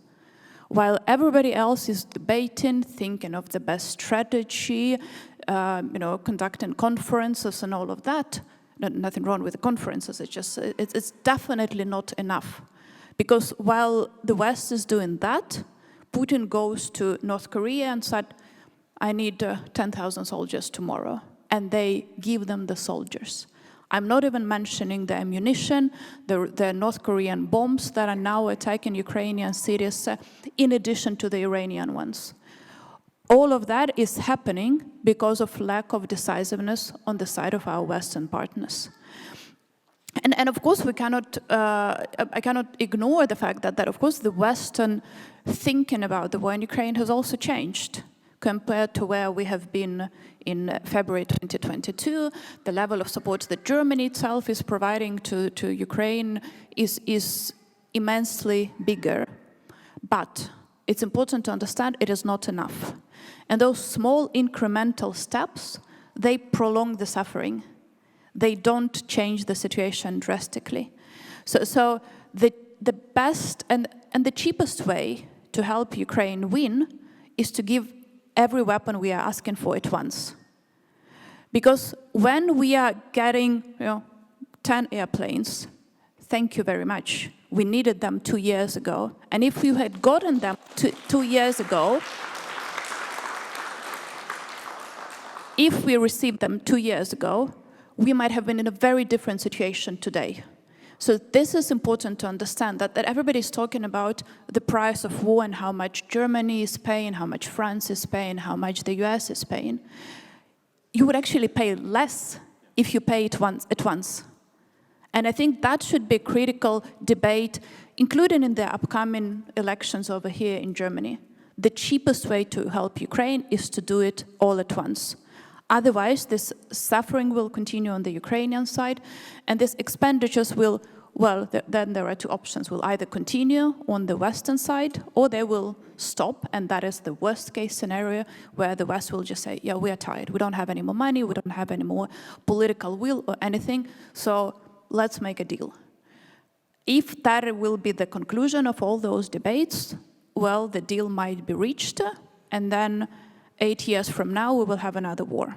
Speaker 5: While everybody else is debating, thinking of the best strategy, conducting conferences and all of that, nothing wrong with the conferences, it's definitely not enough. Because while the West is doing that, Putin goes to North Korea and said, I need 10,000 soldiers tomorrow. And they give them the soldiers. I'm not even mentioning the ammunition, the North Korean bombs that are now attacking Ukrainian cities, in addition to the Iranian ones. All of that is happening because of lack of decisiveness on the side of our Western partners. And of course, we cannot, I cannot ignore the fact that of course, the Western thinking about the war in Ukraine has also changed compared to where we have been in February 2022. The level of support that Germany itself is providing to Ukraine is immensely bigger. But it's important to understand it is not enough. And those small incremental steps, they prolong the suffering. They don't change the situation drastically. So the best and the cheapest way to help Ukraine win is to give every weapon we are asking for at once. Because when we are getting 10 airplanes, thank you very much. We needed them 2 years ago. And if we had gotten them 2 years ago, if we received them 2 years ago, we might have been in a very different situation today. So this is important to understand, that everybody is talking about the price of war and how much Germany is paying, how much France is paying, how much the US is paying. You would actually pay less if you pay it at once. And I think that should be a critical debate, including in the upcoming elections over here in Germany. The cheapest way to help Ukraine is to do it all at once. Otherwise, this suffering will continue on the Ukrainian side, and these expenditures will, well, then there are two options. Will either continue on the Western side, or they will stop, and that is the worst case scenario, where the West will just say, yeah, we are tired. We don't have any more money, we don't have any more political will or anything, so let's make a deal. If that will be the conclusion of all those debates, well, the deal might be reached, and then 8 years from now, we will have another war.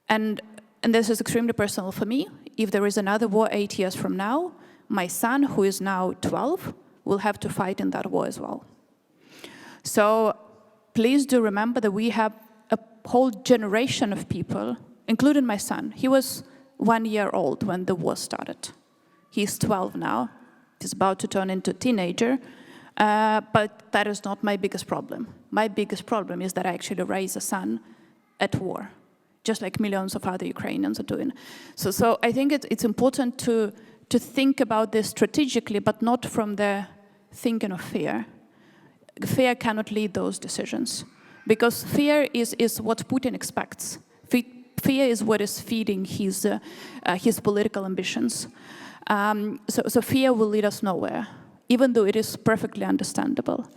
Speaker 5: And this is extremely personal for me. If there is another war 8 years from now, my son, who is now 12, will have to fight in that war as well. So please do remember that we have a whole generation of people, including my son. He was 1 year old when the war started. He's 12 now. He's about to turn into a teenager. But that is not my biggest problem. My biggest problem is that I actually raise a son at war, just like millions of other Ukrainians are doing. So I think it's important to think about this strategically, but not from the thinking of fear. Fear cannot lead those decisions, because fear is what Putin expects. Fear is what is feeding his political ambitions. So fear will lead us nowhere, even though it is perfectly understandable.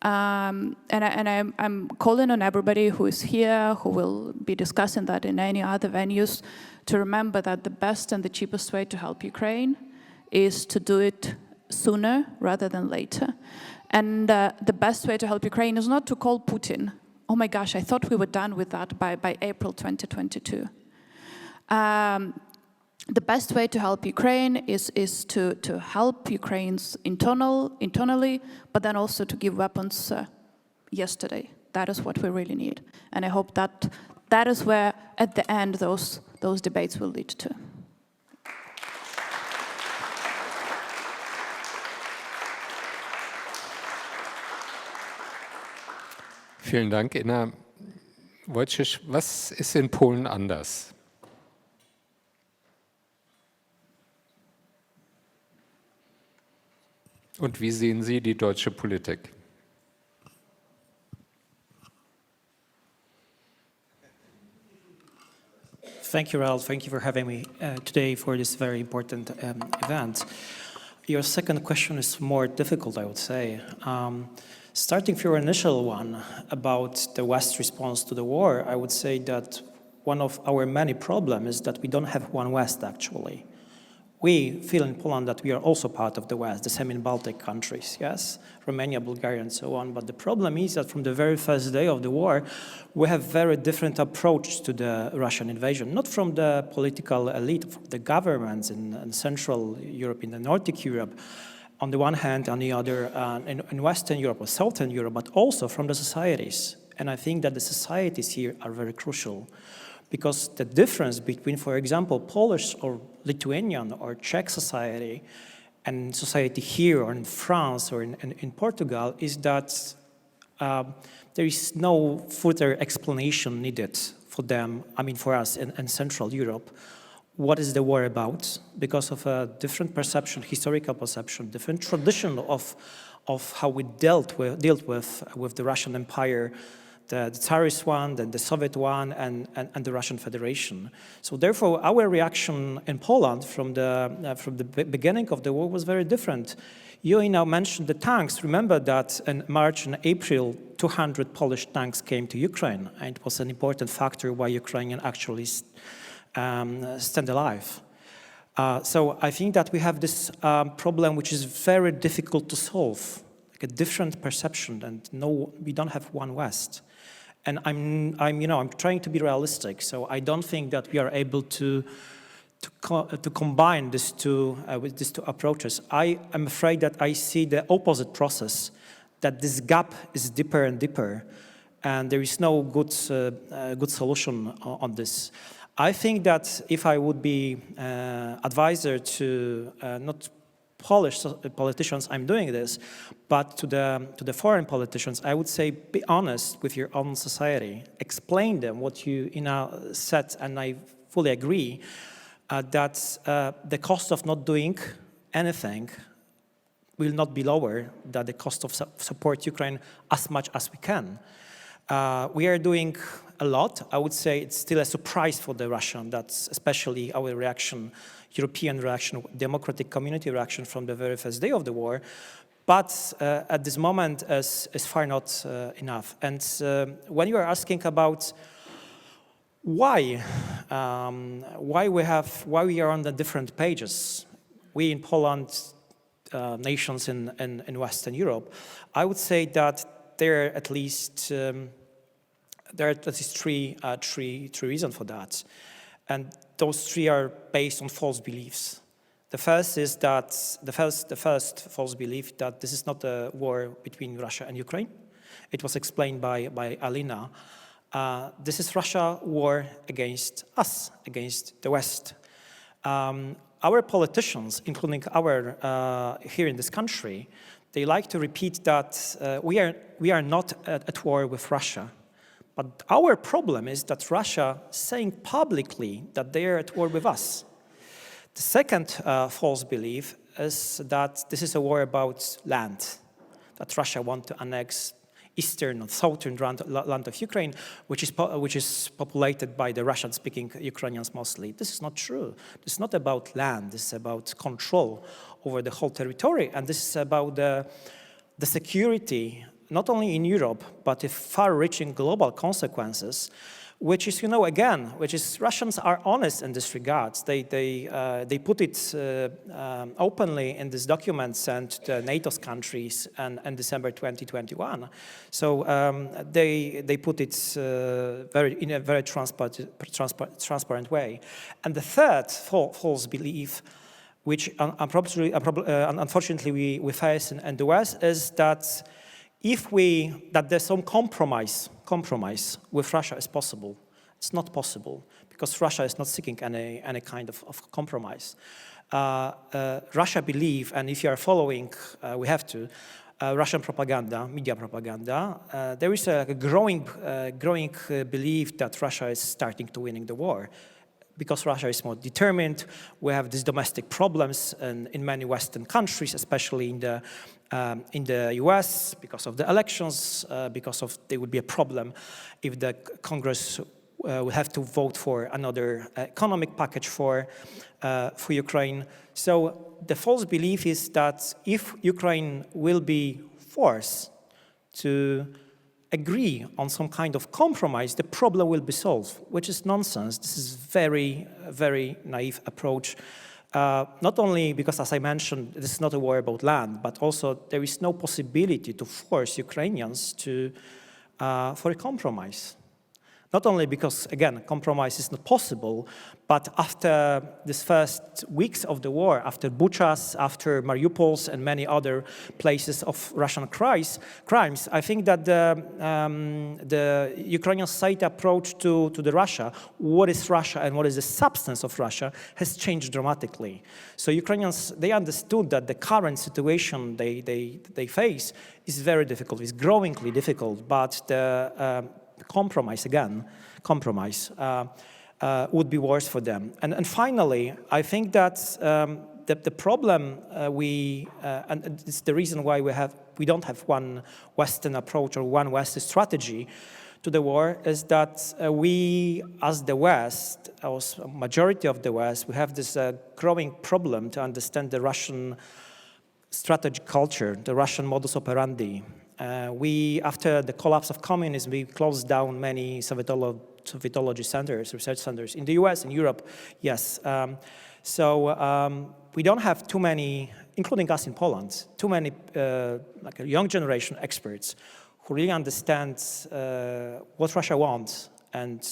Speaker 5: And I'm calling on everybody who is here, who will be discussing that in any other venues, to remember that the best and the cheapest way to help Ukraine is to do it sooner rather than later. And the best way to help Ukraine is not to call Putin. Oh my gosh, I thought we were done with that by April 2022. The best way to help Ukraine is to help Ukraine's internally, but then also to give weapons yesterday. That is what we really need. And I hope that is where, at the end, those debates will lead to.
Speaker 1: Vielen Dank, Inna. Wojciech, was ist in Polen anders? Und wie sehen Sie die deutsche Politik?
Speaker 6: Thank you, Ralph. Thank you for having me today for this very important event. Your second question is more difficult, I would say. Starting from your initial one about the West's response to the war, I would say that one of our many problems is that we don't have one West, actually. We feel in Poland that we are also part of the West, the same in Baltic countries, yes? Romania, Bulgaria, and so on. But the problem is that from the very first day of the war, we have very different approach to the Russian invasion, not from the political elite, from the governments in Central Europe, in the Nordic Europe, on the one hand, on the other, in Western Europe or Southern Europe, but also from the societies. And I think that the societies here are very crucial. Because the difference between, for example, Polish or Lithuanian or Czech society and society here or in France or in Portugal is that there is no further explanation needed for them, I mean for us in Central Europe. What is the war about? Because of a different perception, historical perception, different tradition of how we dealt with the Russian Empire, the Tsarist one, then the Soviet one, and the Russian Federation. So therefore, our reaction in Poland from the beginning of the war was very different. You now mentioned the tanks. Remember that in March and April, 200 Polish tanks came to Ukraine, and it was an important factor why Ukrainians actually stand alive. So I think that we have this problem which is very difficult to solve, like a different perception, and no, we don't have one West. And I'm trying to be realistic, so I don't think that we are able to combine these two with these two approaches. I am afraid that I see the opposite process, that this gap is deeper and deeper, and there is no good solution on this. I think that if I would be advisor to not Polish politicians, I'm doing this, but to the foreign politicians, I would say, be honest with your own society. Explain them what you said, and I fully agree, that the cost of not doing anything will not be lower than the cost of support Ukraine as much as we can. We are doing a lot. I would say it's still a surprise for the Russian, that's especially our reaction, European reaction, democratic community reaction from the very first day of the war. But at this moment, is far not enough. And when you are asking about why we are on the different pages, we in Poland, nations in Western Europe, I would say that there are at least three reasons for that. And those three are based on false beliefs. The first is that the first false belief that this is not a war between Russia and Ukraine. It was explained by Alina. This is Russia war against us, against the West. Our politicians, including our here in this country, they like to repeat that we are not at war with Russia. But our problem is that Russia is saying publicly that they are at war with us. The second false belief is that this is a war about land, that Russia wants to annex eastern or southern land of Ukraine, which is populated by the Russian-speaking Ukrainians mostly. This is not true. This is not about land. This is about control over the whole territory, and this is about the security, not only in Europe, but the far-reaching global consequences, which is, Russians are honest in this regard. They put it openly in this document sent to NATO's countries in December 2021. So they put it in a very transparent way. And the third false belief, which unfortunately we face in the West, is that that there's some compromise with Russia is possible. It's not possible, because Russia is not seeking any kind of compromise. Russia believe, and if you are following, we have to, Russian propaganda, media propaganda, there is a growing belief that Russia is starting to winning the war. Because Russia is more determined, we have these domestic problems in many Western countries, especially in the US, because of the elections, there would be a problem if the Congress will have to vote for another economic package for Ukraine. So the false belief is that if Ukraine will be forced to agree on some kind of compromise, the problem will be solved, which is nonsense. This is very, very naive approach. Not only because, as I mentioned, this is not a war about land, but also there is no possibility to force Ukrainians for a compromise. Not only because, again, compromise is not possible, but after these first weeks of the war, after Buchas, after Mariupol's and many other places of Russian crimes, I think that the Ukrainian state approach to the Russia, what is Russia and what is the substance of Russia, has changed dramatically. So Ukrainians, they understood that the current situation they face is very difficult, is growingly difficult, but the compromise would be worse for them. And finally, I think that the problem and it's the reason why we don't have one Western approach or one Western strategy to the war, is that we, as the West, as a majority of the West, we have this growing problem to understand the Russian strategy culture, the Russian modus operandi. After the collapse of communism, we closed down many Sovietology centers, research centers in the US, in Europe, yes. We don't have too many, including us in Poland, too many like a young generation experts who really understand what Russia wants and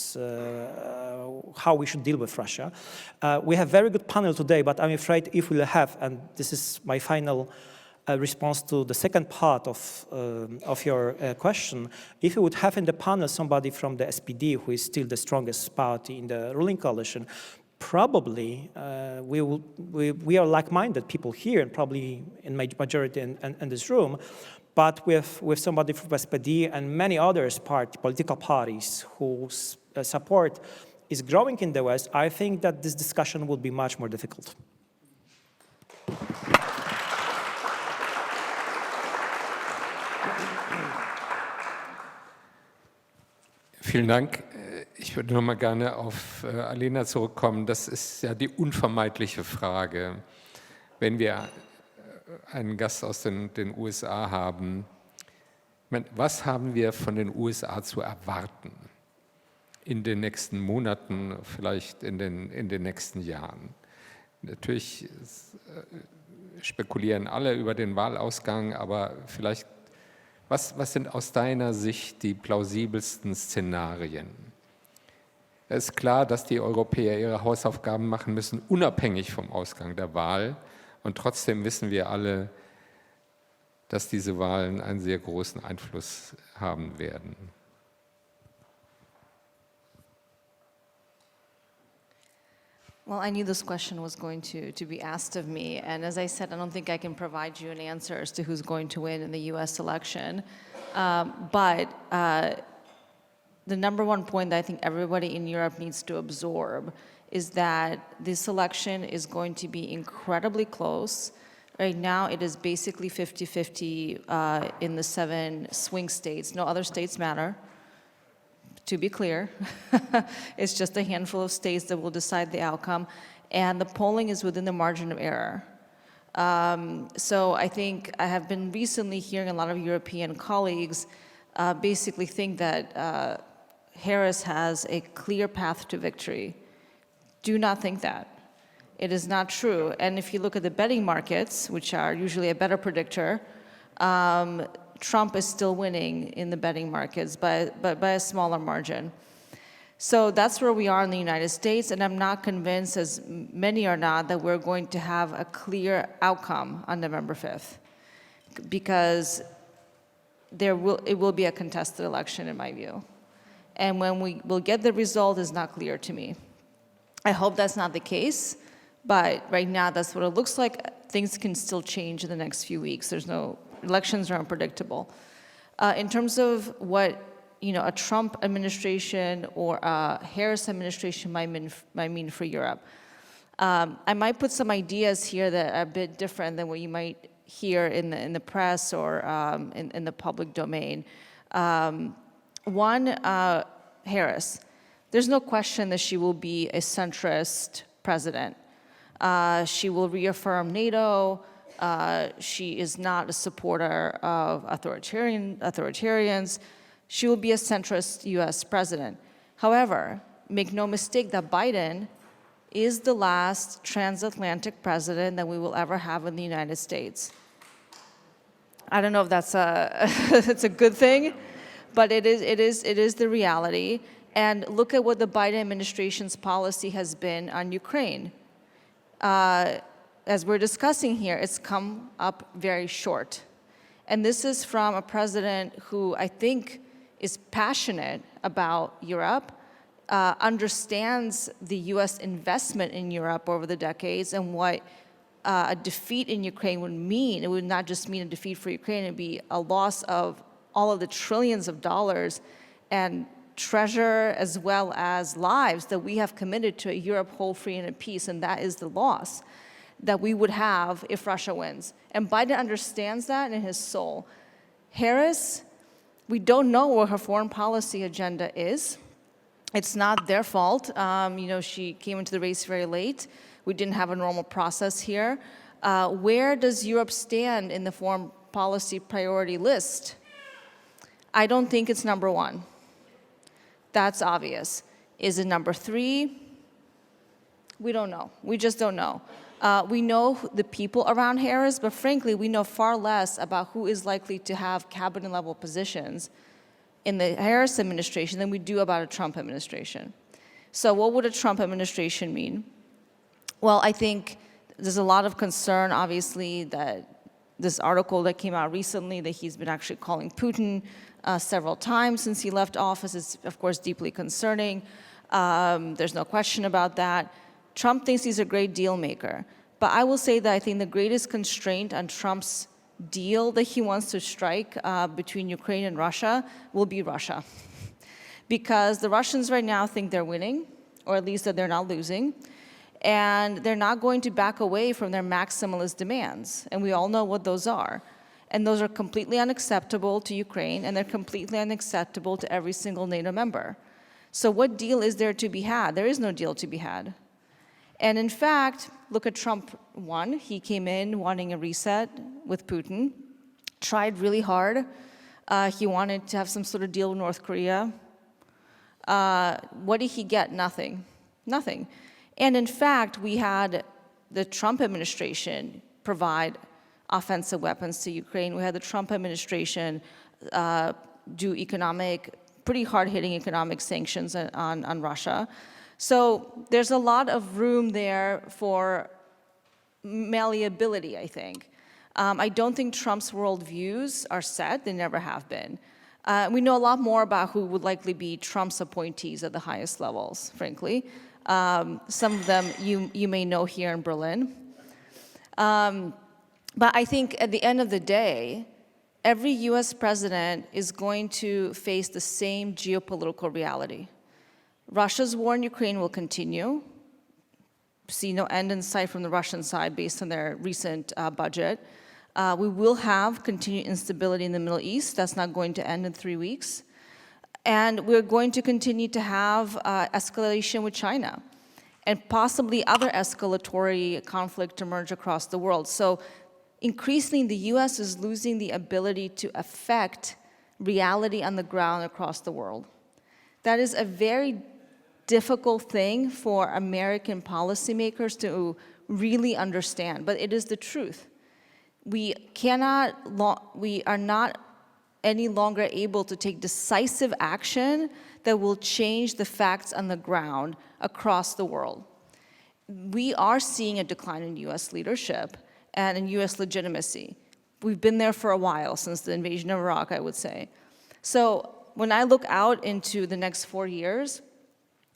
Speaker 6: how we should deal with Russia. We have a very good panel today, but I'm afraid if we'll have, and this is my final response to the second part of your question, if you would have in the panel somebody from the SPD, who is still the strongest party in the ruling coalition, probably we are like-minded people here, and probably in majority in this room, but with somebody from SPD and many others political parties whose support is growing in the West, I think that this discussion would be much more difficult.
Speaker 1: Vielen Dank. Ich würde noch mal gerne auf Alena zurückkommen. Das ist ja die unvermeidliche Frage. Wenn wir einen Gast aus den USA haben, was haben wir von den USA zu erwarten in den nächsten Monaten, vielleicht in den nächsten Jahren? Natürlich spekulieren alle über den Wahlausgang, aber vielleicht was sind aus deiner Sicht die plausibelsten Szenarien? Es ist klar, dass die Europäer ihre Hausaufgaben machen müssen, unabhängig vom Ausgang der Wahl. Und trotzdem wissen wir alle, dass diese Wahlen einen sehr großen Einfluss haben werden.
Speaker 2: Well, I knew this question was going to be asked of me, and as I said, I don't think I can provide you an answer as to who's going to win in the US election. But the number one point that I think everybody in Europe needs to absorb is that this election is going to be incredibly close. Right now, it is basically 50-50 in the 7 swing states. No other states matter, to be clear. It's just a handful of states that will decide the outcome. And the polling is within the margin of error. So I think I have been recently hearing a lot of European colleagues basically think that Harris has a clear path to victory. Do not think that. It is not true. And if you look at the betting markets, which are usually a better predictor, Trump is still winning in the betting markets but by a smaller margin. So that's where we are in the United States, and I'm not convinced, as many are not, that we're going to have a clear outcome on November 5th, because it will be a contested election, in my view. And when we will get the result is not clear to me. I hope that's not the case, but right now that's what it looks like. Things can still change in the next few weeks. Elections are unpredictable. In terms of what a Trump administration or a Harris administration might mean for Europe, I might put some ideas here that are a bit different than what you might hear in the press or in the public domain. One, Harris. There's no question that she will be a centrist president. She will reaffirm NATO. She is not a supporter of authoritarians. She will be a centrist U.S. president. However, make no mistake that Biden is the last transatlantic president that we will ever have in the United States. I don't know if that's it's a good thing, but it is the reality. And look at what the Biden administration's policy has been on Ukraine. As we're discussing here, it's come up very short. And this is from a president who I think is passionate about Europe, understands the U.S. investment in Europe over the decades and what a defeat in Ukraine would mean. It would not just mean a defeat for Ukraine, it would be a loss of all of the trillions of dollars and treasure as well as lives that we have committed to a Europe whole, free, and at peace, and that is the loss that we would have if Russia wins. And Biden understands that in his soul. Harris, we don't know what her foreign policy agenda is. It's not their fault. She came into the race very late. We didn't have a normal process here. Where does Europe stand in the foreign policy priority list? I don't think it's number 1. That's obvious. Is it number 3? We don't know. We just don't know. We know the people around Harris, but frankly, we know far less about who is likely to have cabinet-level positions in the Harris administration than we do about a Trump administration. So what would a Trump administration mean? Well, I think there's a lot of concern, obviously, that this article that came out recently that he's been actually calling Putin several times since he left office is, of course, deeply concerning. There's no question about that. Trump thinks he's a great deal maker. But I will say that I think the greatest constraint on Trump's deal that he wants to strike between Ukraine and Russia will be Russia. Because the Russians right now think they're winning, or at least that they're not losing. And they're not going to back away from their maximalist demands. And we all know what those are. And those are completely unacceptable to Ukraine, and they're completely unacceptable to every single NATO member. So what deal is there to be had? There is no deal to be had. And in fact, look at Trump 1. He came in wanting a reset with Putin, tried really hard. He wanted to have some sort of deal with North Korea. What did he get? Nothing. Nothing. And in fact, we had the Trump administration provide offensive weapons to Ukraine. We had the Trump administration do pretty hard-hitting economic sanctions on Russia. So there's a lot of room there for malleability, I think. I don't think Trump's worldviews are set. They never have been. We know a lot more about who would likely be Trump's appointees at the highest levels, frankly. Some of them you may know here in Berlin. But I think at the end of the day, every US president is going to face the same geopolitical reality. Russia's war in Ukraine will continue. see no end in sight from the Russian side based on their recent budget. We will have continued instability in the Middle East. That's not going to end in 3 weeks. And we're going to continue to have escalation with China and possibly other escalatory conflict emerge across the world. So increasingly, the US is losing the ability to affect reality on the ground across the world. That is a very difficult thing for American policymakers to really understand, but it is the truth. We are not any longer able to take decisive action that will change the facts on the ground across the world. We are seeing a decline in US leadership and in US legitimacy. We've been there for a while, since the invasion of Iraq, I would say. So when I look out into the next 4 years,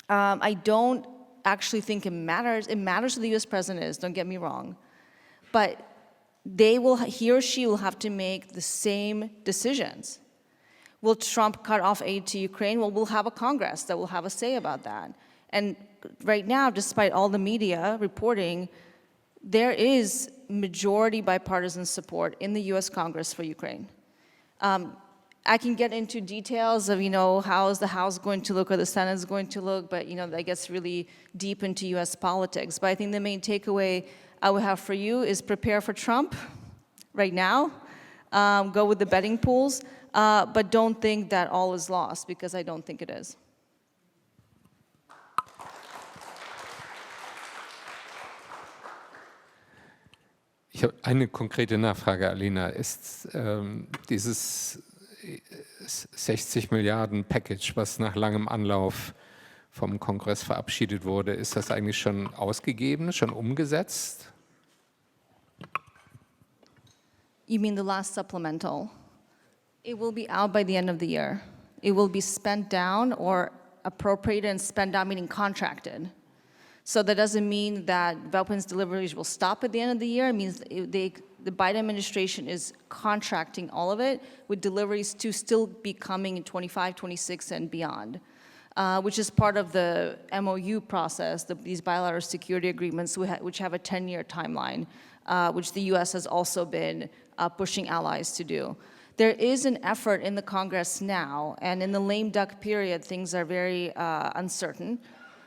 Speaker 2: I don't actually think it matters. It matters who the US president is, don't get me wrong. But he or she will have to make the same decisions. Will Trump cut off aid to Ukraine? Well, we'll have a Congress that will have a say about that. And right now, despite all the media reporting, there is majority bipartisan support in the US Congress for Ukraine. I can get into details of, how is the House going to look or the Senate is going to look, but, that gets really deep into US politics. But I think the main takeaway I would have for you is prepare for Trump right now. Go with the betting pools, but don't think that all is lost, because I don't think it is.
Speaker 1: Ich habe eine konkrete Nachfrage, Alina. Ist dieses 60 Milliarden Package, was nach langem Anlauf vom Kongress verabschiedet wurde, ist das eigentlich schon ausgegeben, schon umgesetzt?
Speaker 2: You mean the last supplemental? It will be out by the end of the year. It will be spent down or appropriated and spent down, meaning contracted. So that doesn't mean that weapons deliveries will stop at the end of the year. It means the Biden administration is contracting all of it, with deliveries to still be coming in 25, 26, and beyond, which is part of the MOU process, these bilateral security agreements, which have a 10-year timeline, which the US has also been pushing allies to do. There is an effort in the Congress now, and in the lame duck period, things are very uncertain.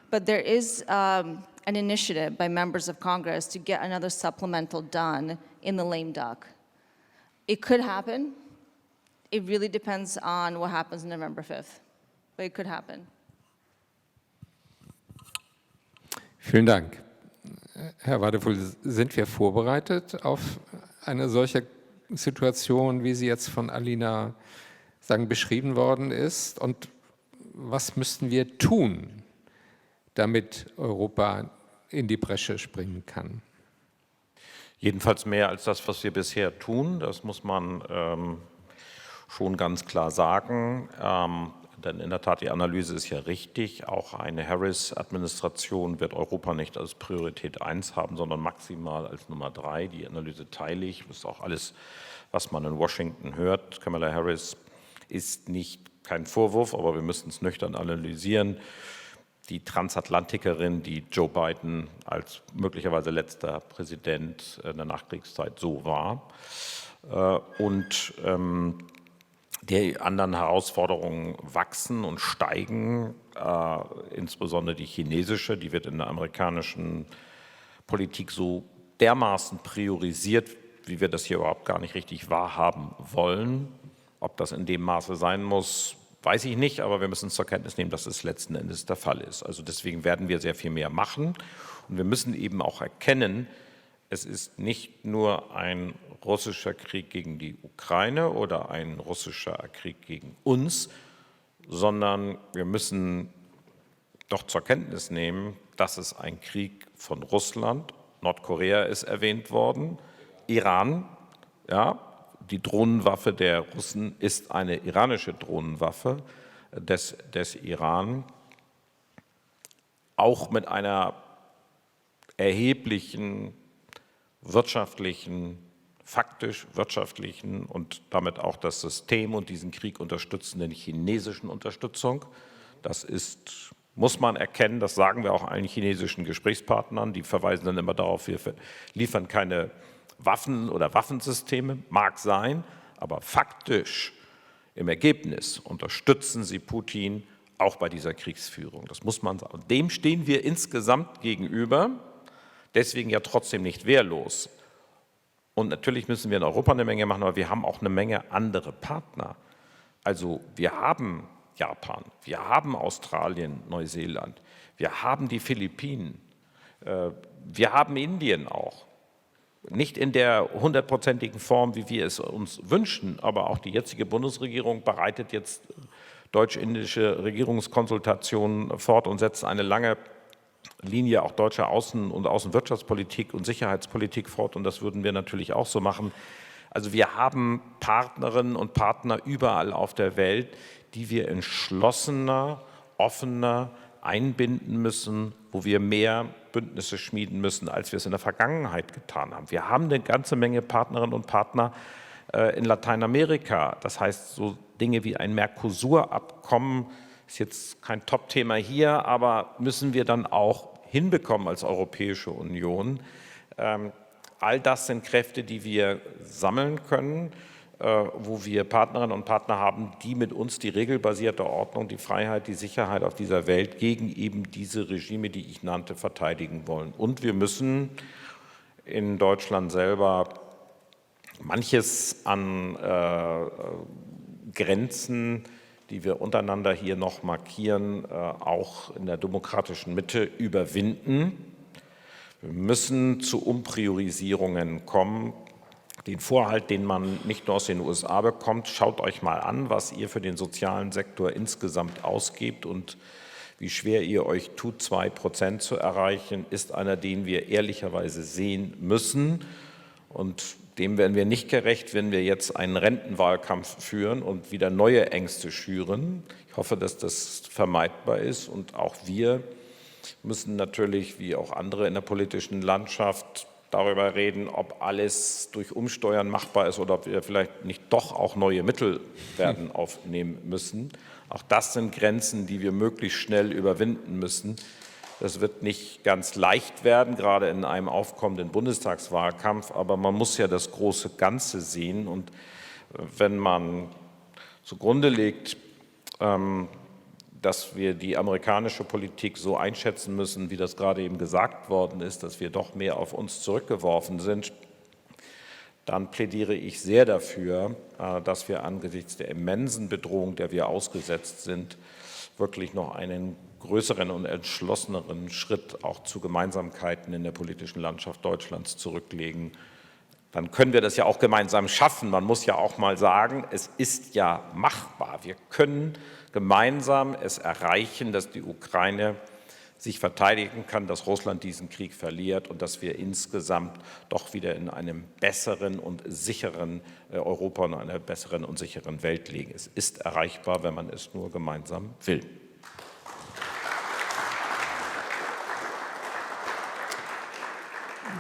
Speaker 2: But there is an initiative by members of Congress to get another supplemental done in the lame duck. It could happen. It really depends on what happens November 5th, but it could happen.
Speaker 1: Vielen Dank. Herr Wadephul, sind wir vorbereitet auf eine solche Situation, wie sie jetzt von Alina beschrieben worden ist? Und was müssten wir tun, damit Europa in die Bresche springen kann?
Speaker 3: Jedenfalls mehr als das, was wir bisher tun. Das muss man schon ganz klar sagen. Denn in der Tat, die Analyse ist ja richtig. Auch eine Harris-Administration wird Europa nicht als Priorität 1 haben, sondern maximal als Nummer 3. Die Analyse teile ich. Das ist auch alles, was man in Washington hört. Kamala Harris ist kein Vorwurf, aber wir müssen es nüchtern analysieren. Die Transatlantikerin, die Joe Biden als möglicherweise letzter Präsident in der Nachkriegszeit so war. Und die anderen Herausforderungen wachsen und steigen, insbesondere die chinesische, die wird in der amerikanischen Politik so dermaßen priorisiert, wie wir das hier überhaupt gar nicht richtig wahrhaben wollen. Ob das in dem Maße sein muss, weiß ich nicht, aber wir müssen zur Kenntnis nehmen, dass es letzten Endes der Fall ist. Also deswegen werden wir sehr viel mehr machen. Und wir müssen eben auch erkennen, es ist nicht nur ein russischer Krieg gegen die Ukraine oder ein russischer Krieg gegen uns, sondern wir müssen doch zur Kenntnis nehmen, dass es ein Krieg von Russland, Nordkorea ist erwähnt worden, Iran, ja, die Drohnenwaffe der Russen ist eine iranische Drohnenwaffe des Iran, auch mit einer erheblichen wirtschaftlichen, faktisch wirtschaftlichen und damit auch das System und diesen Krieg unterstützenden chinesischen Unterstützung. Das ist muss man erkennen, das sagen wir auch allen chinesischen Gesprächspartnern, die verweisen dann immer darauf, wir liefern keine Waffen oder Waffensysteme, mag sein, aber faktisch im Ergebnis unterstützen sie Putin auch bei dieser Kriegsführung. Das muss man sagen. Dem stehen wir insgesamt gegenüber, deswegen ja trotzdem nicht wehrlos. Und natürlich müssen wir in Europa eine Menge machen, aber wir haben auch eine Menge andere Partner. Also wir haben Japan, wir haben Australien, Neuseeland, wir haben die Philippinen, wir haben Indien auch. Nicht in der 100%igen Form, wie wir es uns wünschen, aber auch die jetzige Bundesregierung bereitet jetzt deutsch-indische Regierungskonsultationen fort und setzt eine lange Linie auch deutscher Außen- und Außenwirtschaftspolitik und Sicherheitspolitik fort, und das würden wir natürlich auch so machen. Also wir haben Partnerinnen und Partner überall auf der Welt, die wir entschlossener, offener einbinden müssen, wo wir mehr Bündnisse schmieden müssen, als wir es in der Vergangenheit getan haben. Wir haben eine ganze Menge Partnerinnen und Partner in Lateinamerika. Das heißt, so Dinge wie ein Mercosur-Abkommen ist jetzt kein Top-Thema hier, aber müssen wir dann auch hinbekommen als Europäische Union. All das sind Kräfte, die wir sammeln können, wo wir Partnerinnen und Partner haben, die mit uns die regelbasierte Ordnung, die Freiheit, die Sicherheit auf dieser Welt gegen eben diese Regime, die ich nannte, verteidigen wollen. Und wir müssen in Deutschland selber manches an Grenzen, die wir untereinander hier noch markieren, auch in der demokratischen Mitte überwinden. Wir müssen zu Umpriorisierungen kommen. Den Vorhalt, den man nicht nur aus den USA bekommt, schaut euch mal an, was ihr für den sozialen Sektor insgesamt ausgebt und wie schwer ihr euch tut, 2% zu erreichen, ist einer, den wir ehrlicherweise sehen müssen. Und dem werden wir nicht gerecht, wenn wir jetzt einen Rentenwahlkampf führen und wieder neue Ängste schüren. Ich hoffe, dass das vermeidbar ist, und auch wir müssen natürlich, wie auch andere in der politischen Landschaft, darüber reden, ob alles durch Umsteuern machbar ist oder ob wir vielleicht nicht doch auch neue Mittel werden aufnehmen müssen. Auch das sind Grenzen, die wir möglichst schnell überwinden müssen. Das wird nicht ganz leicht werden, gerade in einem aufkommenden Bundestagswahlkampf, aber man muss ja das große Ganze sehen. Und wenn man zugrunde legt, dass wir die amerikanische Politik so einschätzen müssen, wie das gerade eben gesagt worden ist, dass wir doch mehr auf uns zurückgeworfen sind, dann plädiere ich sehr dafür, dass wir angesichts der immensen Bedrohung, der wir ausgesetzt sind, wirklich noch einen größeren und entschlosseneren Schritt auch zu Gemeinsamkeiten in der politischen Landschaft Deutschlands zurücklegen. Dann können wir das ja auch gemeinsam schaffen. Man muss ja auch mal sagen, es ist ja machbar. Wir können gemeinsam es erreichen, dass die Ukraine sich verteidigen kann, dass Russland diesen Krieg verliert und dass wir insgesamt doch wieder in einem besseren und sicheren Europa und einer besseren und sicheren Welt leben. Es ist erreichbar, wenn man es nur gemeinsam will.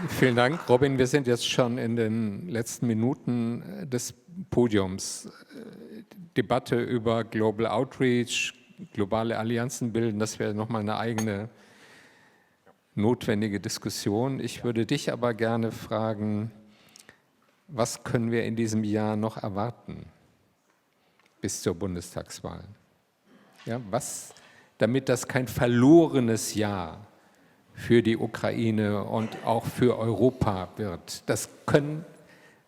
Speaker 1: Vielen Dank, Robin. Wir sind jetzt schon in den letzten Minuten des Podiums. Debatte über Global Outreach, globale Allianzen bilden, das wäre nochmal eine eigene notwendige Diskussion. Ich würde dich aber gerne fragen, was können wir in diesem Jahr noch erwarten bis zur Bundestagswahl? Ja, damit das kein verlorenes Jahr für die Ukraine und auch für Europa wird. Das können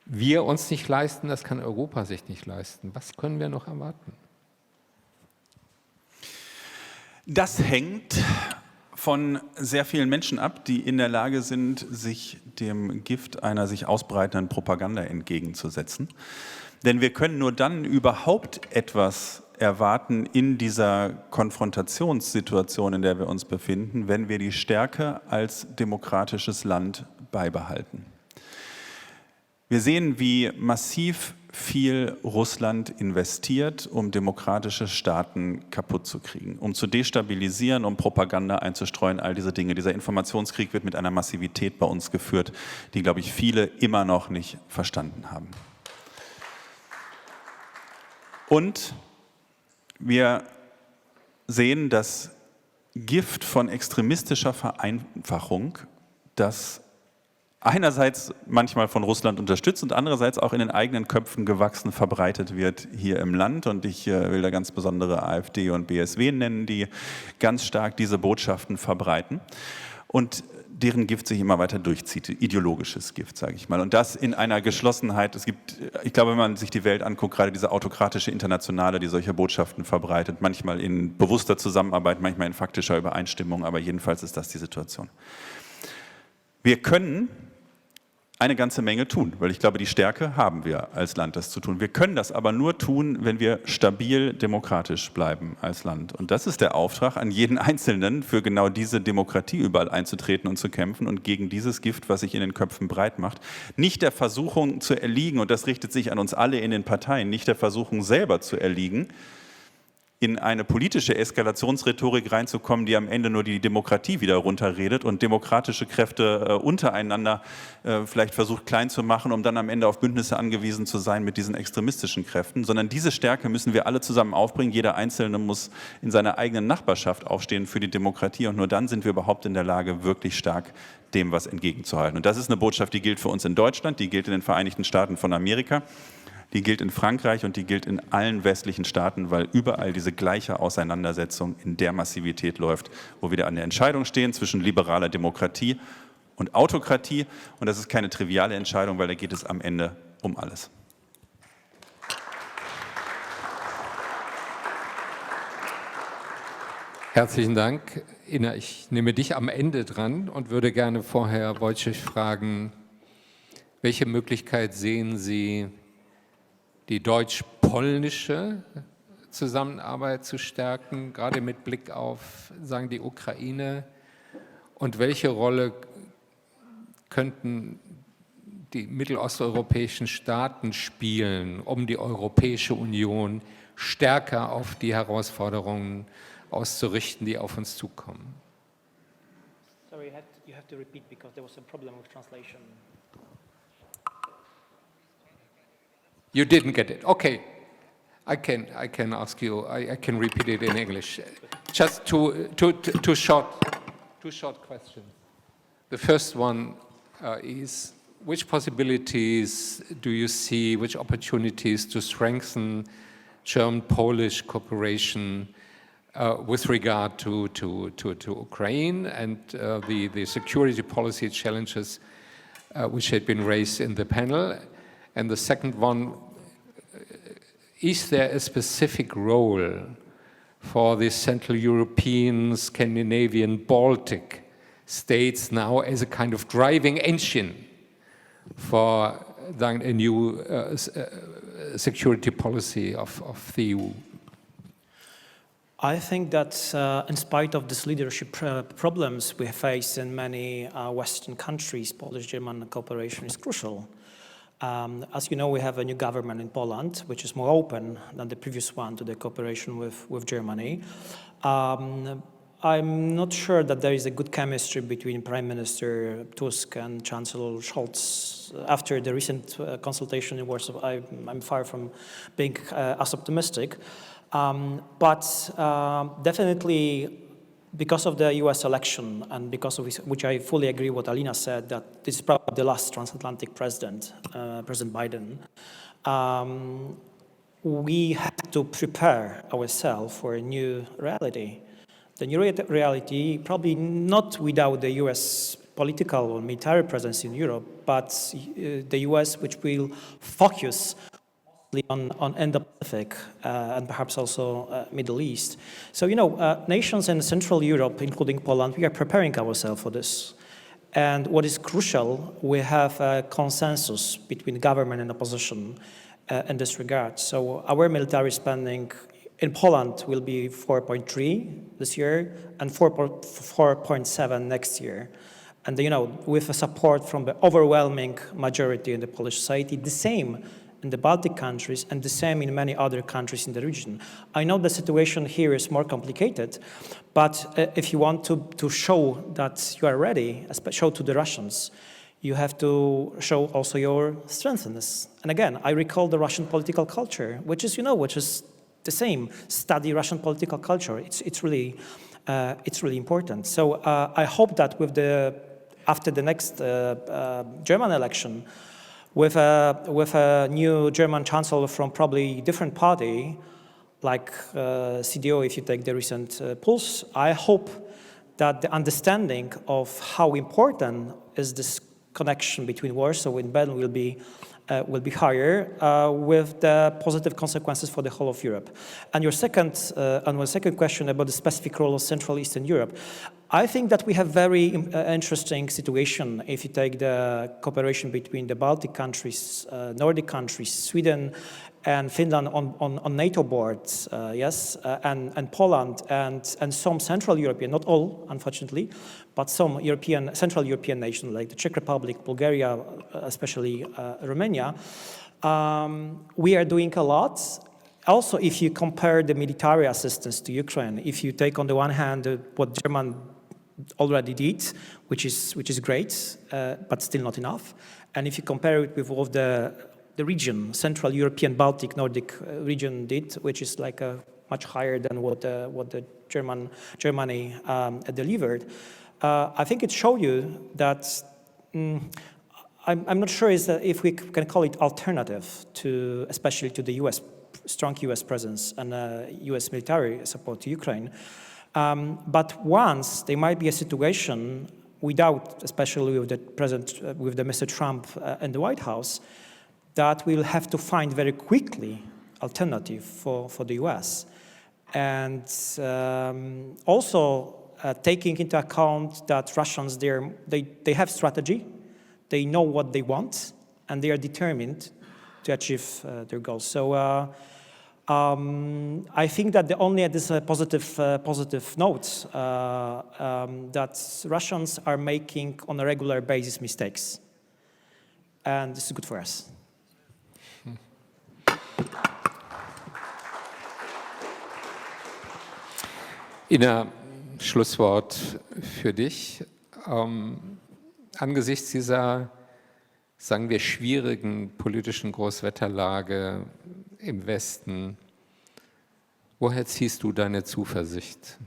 Speaker 1: wir uns nicht leisten, das kann Europa sich nicht leisten. Was können wir noch erwarten?
Speaker 4: Das hängt von sehr vielen Menschen ab, die in der Lage sind, sich dem Gift einer sich ausbreitenden Propaganda entgegenzusetzen. Denn wir können nur dann überhaupt etwas erwarten in dieser Konfrontationssituation, in der wir uns befinden, wenn wir die Stärke als demokratisches Land beibehalten. Wir sehen, wie massiv viel Russland investiert, um demokratische Staaten kaputt zu kriegen, um zu destabilisieren, um Propaganda einzustreuen, all diese Dinge. Dieser Informationskrieg wird mit einer Massivität bei uns geführt, die, glaube ich, viele immer noch nicht verstanden haben. Und wir sehen, dass Gift von extremistischer Vereinfachung, das einerseits manchmal von Russland unterstützt und andererseits auch in den eigenen Köpfen gewachsen verbreitet wird hier im Land. Und ich will da ganz besondere AfD und BSW nennen, die ganz stark diese Botschaften verbreiten und deren Gift sich immer weiter durchzieht, ideologisches Gift, sage ich mal. Und das in einer Geschlossenheit. Es gibt, ich glaube, wenn man sich die Welt anguckt, gerade diese autokratische Internationale, die solche Botschaften verbreitet, manchmal in bewusster Zusammenarbeit, manchmal in faktischer Übereinstimmung, aber jedenfalls ist das die Situation. Wir können eine ganze Menge tun, weil ich glaube, die Stärke haben wir als Land, das zu tun. Wir können das aber nur tun, wenn wir stabil demokratisch bleiben als Land. Und das ist der Auftrag an jeden Einzelnen, für genau diese Demokratie überall einzutreten und zu kämpfen und gegen dieses Gift, was sich in den Köpfen breit macht, nicht der Versuchung zu erliegen, und das richtet sich an uns alle in den Parteien, nicht der Versuchung selber zu erliegen, in eine politische Eskalationsrhetorik reinzukommen, die am Ende nur die Demokratie wieder runterredet und demokratische Kräfte untereinander vielleicht versucht klein zu machen, um dann am Ende auf Bündnisse angewiesen zu sein mit diesen extremistischen Kräften, sondern diese Stärke müssen wir alle zusammen aufbringen. Jeder Einzelne muss in seiner eigenen Nachbarschaft aufstehen für die Demokratie und nur dann sind wir überhaupt in der Lage, wirklich stark dem was entgegenzuhalten. Und das ist eine Botschaft, die gilt für uns in Deutschland, die gilt in den Vereinigten Staaten von Amerika, die gilt in Frankreich und die gilt in allen westlichen Staaten, weil überall diese gleiche Auseinandersetzung in der Massivität läuft, wo wir an der Entscheidung stehen zwischen liberaler Demokratie und Autokratie. Und das ist keine triviale Entscheidung, weil da geht es am Ende um alles.
Speaker 1: Herzlichen Dank. Ina, ich nehme dich am Ende dran und würde gerne vorher Wojciech fragen, welche Möglichkeit sehen Sie, die deutsch-polnische Zusammenarbeit zu stärken, gerade mit Blick auf, sagen die Ukraine? Und welche Rolle könnten die mittelosteuropäischen Staaten spielen, um die Europäische Union stärker auf die Herausforderungen auszurichten, die auf uns zukommen?
Speaker 6: Sorry, you have to repeat because there was a problem with translation.
Speaker 1: You didn't get it. Okay, I can ask you. I can repeat it in English. Just two short questions. The first one is: which possibilities do you see? Which opportunities to strengthen German-Polish cooperation with regard to Ukraine and the security policy challenges which had been raised in the panel? And the second one, is there a specific role for the Central European, Scandinavian, Baltic states now as a kind of driving engine for a new security policy of the EU?
Speaker 6: I think that in spite of these leadership problems we face in many Western countries, Polish-German cooperation is crucial. As you know, we have a new government in Poland, which is more open than the previous one to the cooperation with Germany. I'm not sure that there is a good chemistry between Prime Minister Tusk and Chancellor Scholz. After the recent consultation in Warsaw, I'm far from being as optimistic. But definitely, because of the US election and because of which I fully agree with what Alina said, that this is probably the last transatlantic president, President Biden, we have to prepare ourselves for a new reality. The new reality, probably not without the US political or military presence in Europe, but the US which will focus on Indo-Pacific and perhaps also Middle East. So, you know, nations in Central Europe, including Poland, we are preparing ourselves for this. And what is crucial, we have a consensus between government and opposition in this regard. So our military spending in Poland will be 4.3 this year and 4.7 next year. And, you know, with the support from the overwhelming majority in the Polish society, the same in the Baltic countries, and the same in many other countries in the region. I know the situation here is more complicated, but if you want to show that you are ready, show to the Russians, you have to show also your strengthness. And again, I recall the Russian political culture, which is, you know, which is the same. Study Russian political culture. It's really it's really important. So I hope that after the next German election, with a new German chancellor from probably different party, like CDU, if you take the recent polls, I hope that the understanding of how important is this connection between Warsaw and Berlin will be higher, with the positive consequences for the whole of Europe. And your second question about the specific role of Central Eastern Europe, I think that we have very interesting situation if you take the cooperation between the Baltic countries, Nordic countries, Sweden and Finland on NATO boards, yes, and Poland and some Central European, not all, unfortunately, but some Central European nations like the Czech Republic, Bulgaria, especially Romania. We are doing a lot. Also, if you compare the military assistance to Ukraine, if you take on the one hand what Germany already did, which is great, but still not enough, and if you compare it with all of the region, Central European, Baltic, Nordic region did, which is like much higher than what the Germany delivered. I think it shows you that I'm not sure if we can call it alternative to, especially to the strong U.S. presence and U.S. military support to Ukraine. But once there might be a situation without, especially with the Mr. Trump and the White House, that we'll have to find very quickly alternative for the US. And also taking into account that Russians, they have strategy, they know what they want, and they are determined to achieve their goals. So I think that only at this positive note that Russians are making on a regular basis mistakes. And this is good for us.
Speaker 1: Ina, Schlusswort für dich. Angesichts dieser, sagen wir, schwierigen politischen Großwetterlage im Westen, woher ziehst du deine Zuversicht?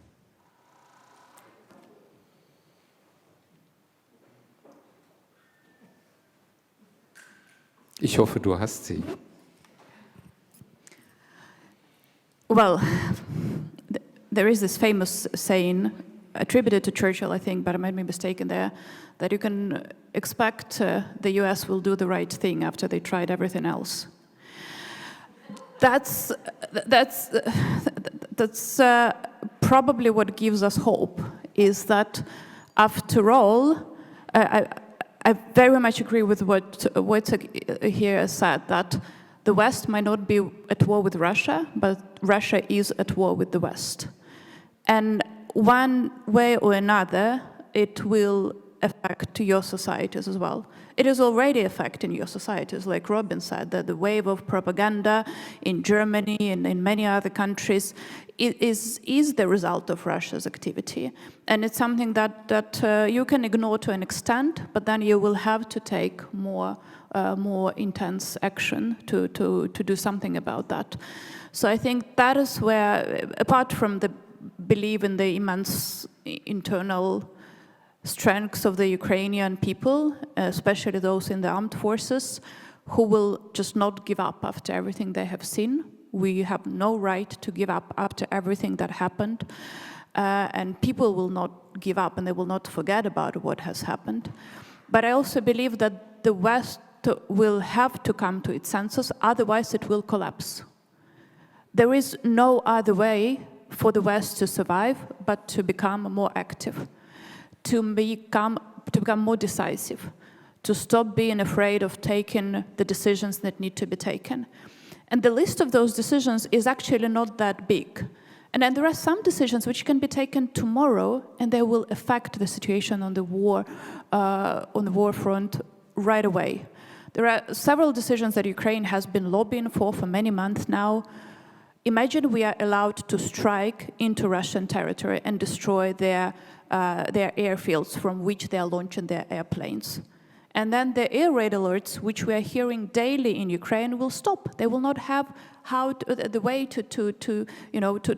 Speaker 1: Ich hoffe, du hast sie.
Speaker 5: Well, there is this famous saying, attributed to Churchill, I think, but I might be mistaken there, that you can expect the US will do the right thing after they tried everything else. That's probably what gives us hope, is that after all, I very much agree with what Wojciech here said, that the West might not be at war with Russia, but Russia is at war with the West. And one way or another, it will affect your societies as well. It is already affecting your societies, like Robin said, that the wave of propaganda in Germany and in many other countries is the result of Russia's activity. And it's something that you can ignore to an extent, but then you will have to take more intense action to do something about that. So I think that is where, apart from the belief in the immense internal strengths of the Ukrainian people, especially those in the armed forces, who will just not give up after everything they have seen. We have no right to give up after everything that happened. And people will not give up and they will not forget about what has happened. But I also believe that the West will have to come to its senses, otherwise it will collapse. There is no other way for the West to survive but to become more active, to become more decisive, to stop being afraid of taking the decisions that need to be taken. And the list of those decisions is actually not that big. And then there are some decisions which can be taken tomorrow, and they will affect the situation on the war front right away. There are several decisions that Ukraine has been lobbying for many months now. Imagine we are allowed to strike into Russian territory and destroy their airfields from which they are launching their airplanes. And then the air raid alerts, which we are hearing daily in Ukraine, will stop. They will not have the way to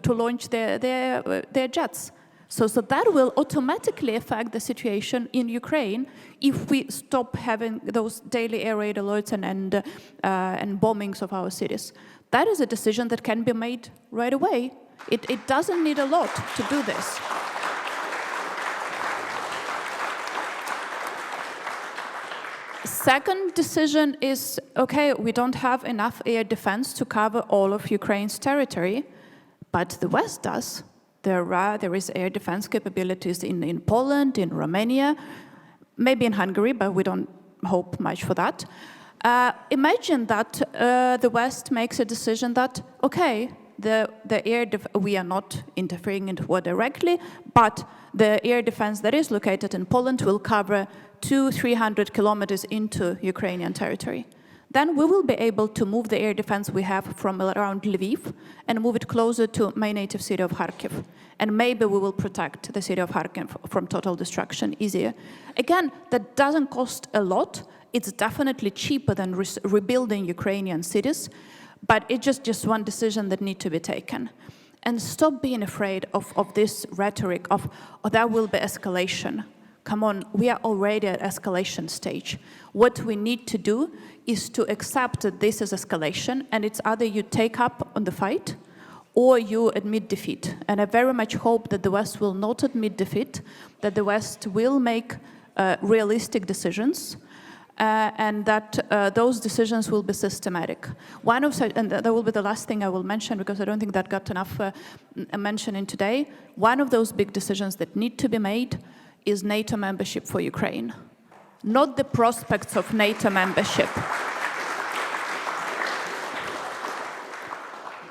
Speaker 5: launch their jets. So that will automatically affect the situation in Ukraine if we stop having those daily air raid alerts and bombings of our cities. That is a decision that can be made right away. It doesn't need a lot to do this. Second decision is, okay, we don't have enough air defense to cover all of Ukraine's territory, but the West does. There is air defense capabilities in Poland, in Romania, maybe in Hungary, but we don't hope much for that. Imagine that the West makes a decision that, okay, we are not interfering into war directly, but the air defense that is located in Poland will cover 200-300 kilometers into Ukrainian territory. Then we will be able to move the air defense we have from around Lviv and move it closer to my native city of Kharkiv. And maybe we will protect the city of Kharkiv from total destruction easier. Again, that doesn't cost a lot. It's definitely cheaper than rebuilding Ukrainian cities, but it's just one decision that needs to be taken. And stop being afraid of this rhetoric of, oh, there will be escalation. Come on, we are already at escalation stage. What we need to do is to accept that this is escalation, and it's either you take up on the fight or you admit defeat. And I very much hope that the West will not admit defeat, that the West will make realistic decisions, and that those decisions will be systematic. And that will be the last thing I will mention, because I don't think that got enough mentioning today. One of those big decisions that need to be made is NATO membership for Ukraine, not the prospects of NATO membership.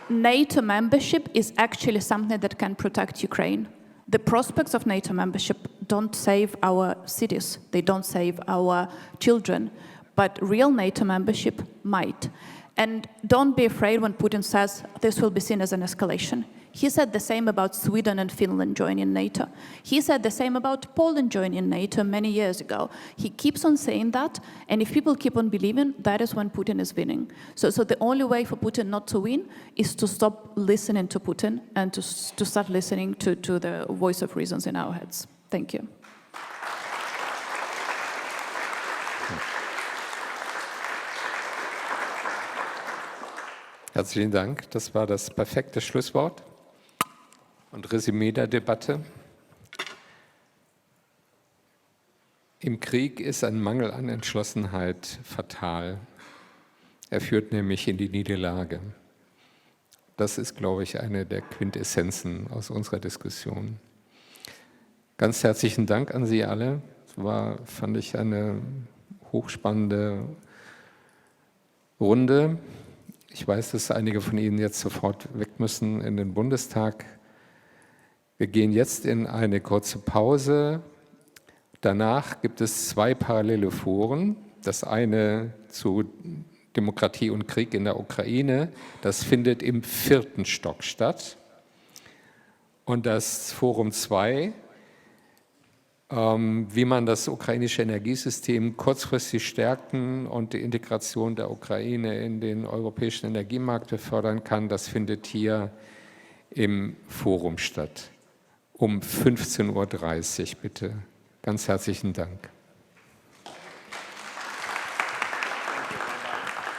Speaker 5: NATO membership is actually something that can protect Ukraine. The prospects of NATO membership don't save our cities, they don't save our children, but real NATO membership might. And don't be afraid when Putin says this will be seen as an escalation. He said the same about Sweden and Finland joining NATO. He said the same about Poland joining NATO many years ago. He keeps on saying that, and if people keep on believing, that is when Putin is winning. So the only way for Putin not to win is to stop listening to Putin and to start listening to the voice of reasons in our heads. Thank you.
Speaker 1: Herzlichen Dank. Das war das perfekte Schlusswort und Resümee der Debatte. Im Krieg ist ein Mangel an Entschlossenheit fatal. Er führt nämlich in die Niederlage. Das ist, glaube ich, eine der Quintessenzen aus unserer Diskussion. Ganz herzlichen Dank an Sie alle. Es war, fand ich, eine hochspannende Runde. Ich weiß, dass einige von Ihnen jetzt sofort weg müssen in den Bundestag. Wir gehen jetzt in eine kurze Pause. Danach gibt es 2 parallele Foren. Das eine zu Demokratie und Krieg in der Ukraine. Das findet im 4. Stock statt. Und das Forum 2, wie man das ukrainische Energiesystem kurzfristig stärken und die Integration der Ukraine in den europäischen Energiemarkt befördern kann, das findet hier im Forum statt. Um 15:30 Uhr bitte. Ganz herzlichen Dank.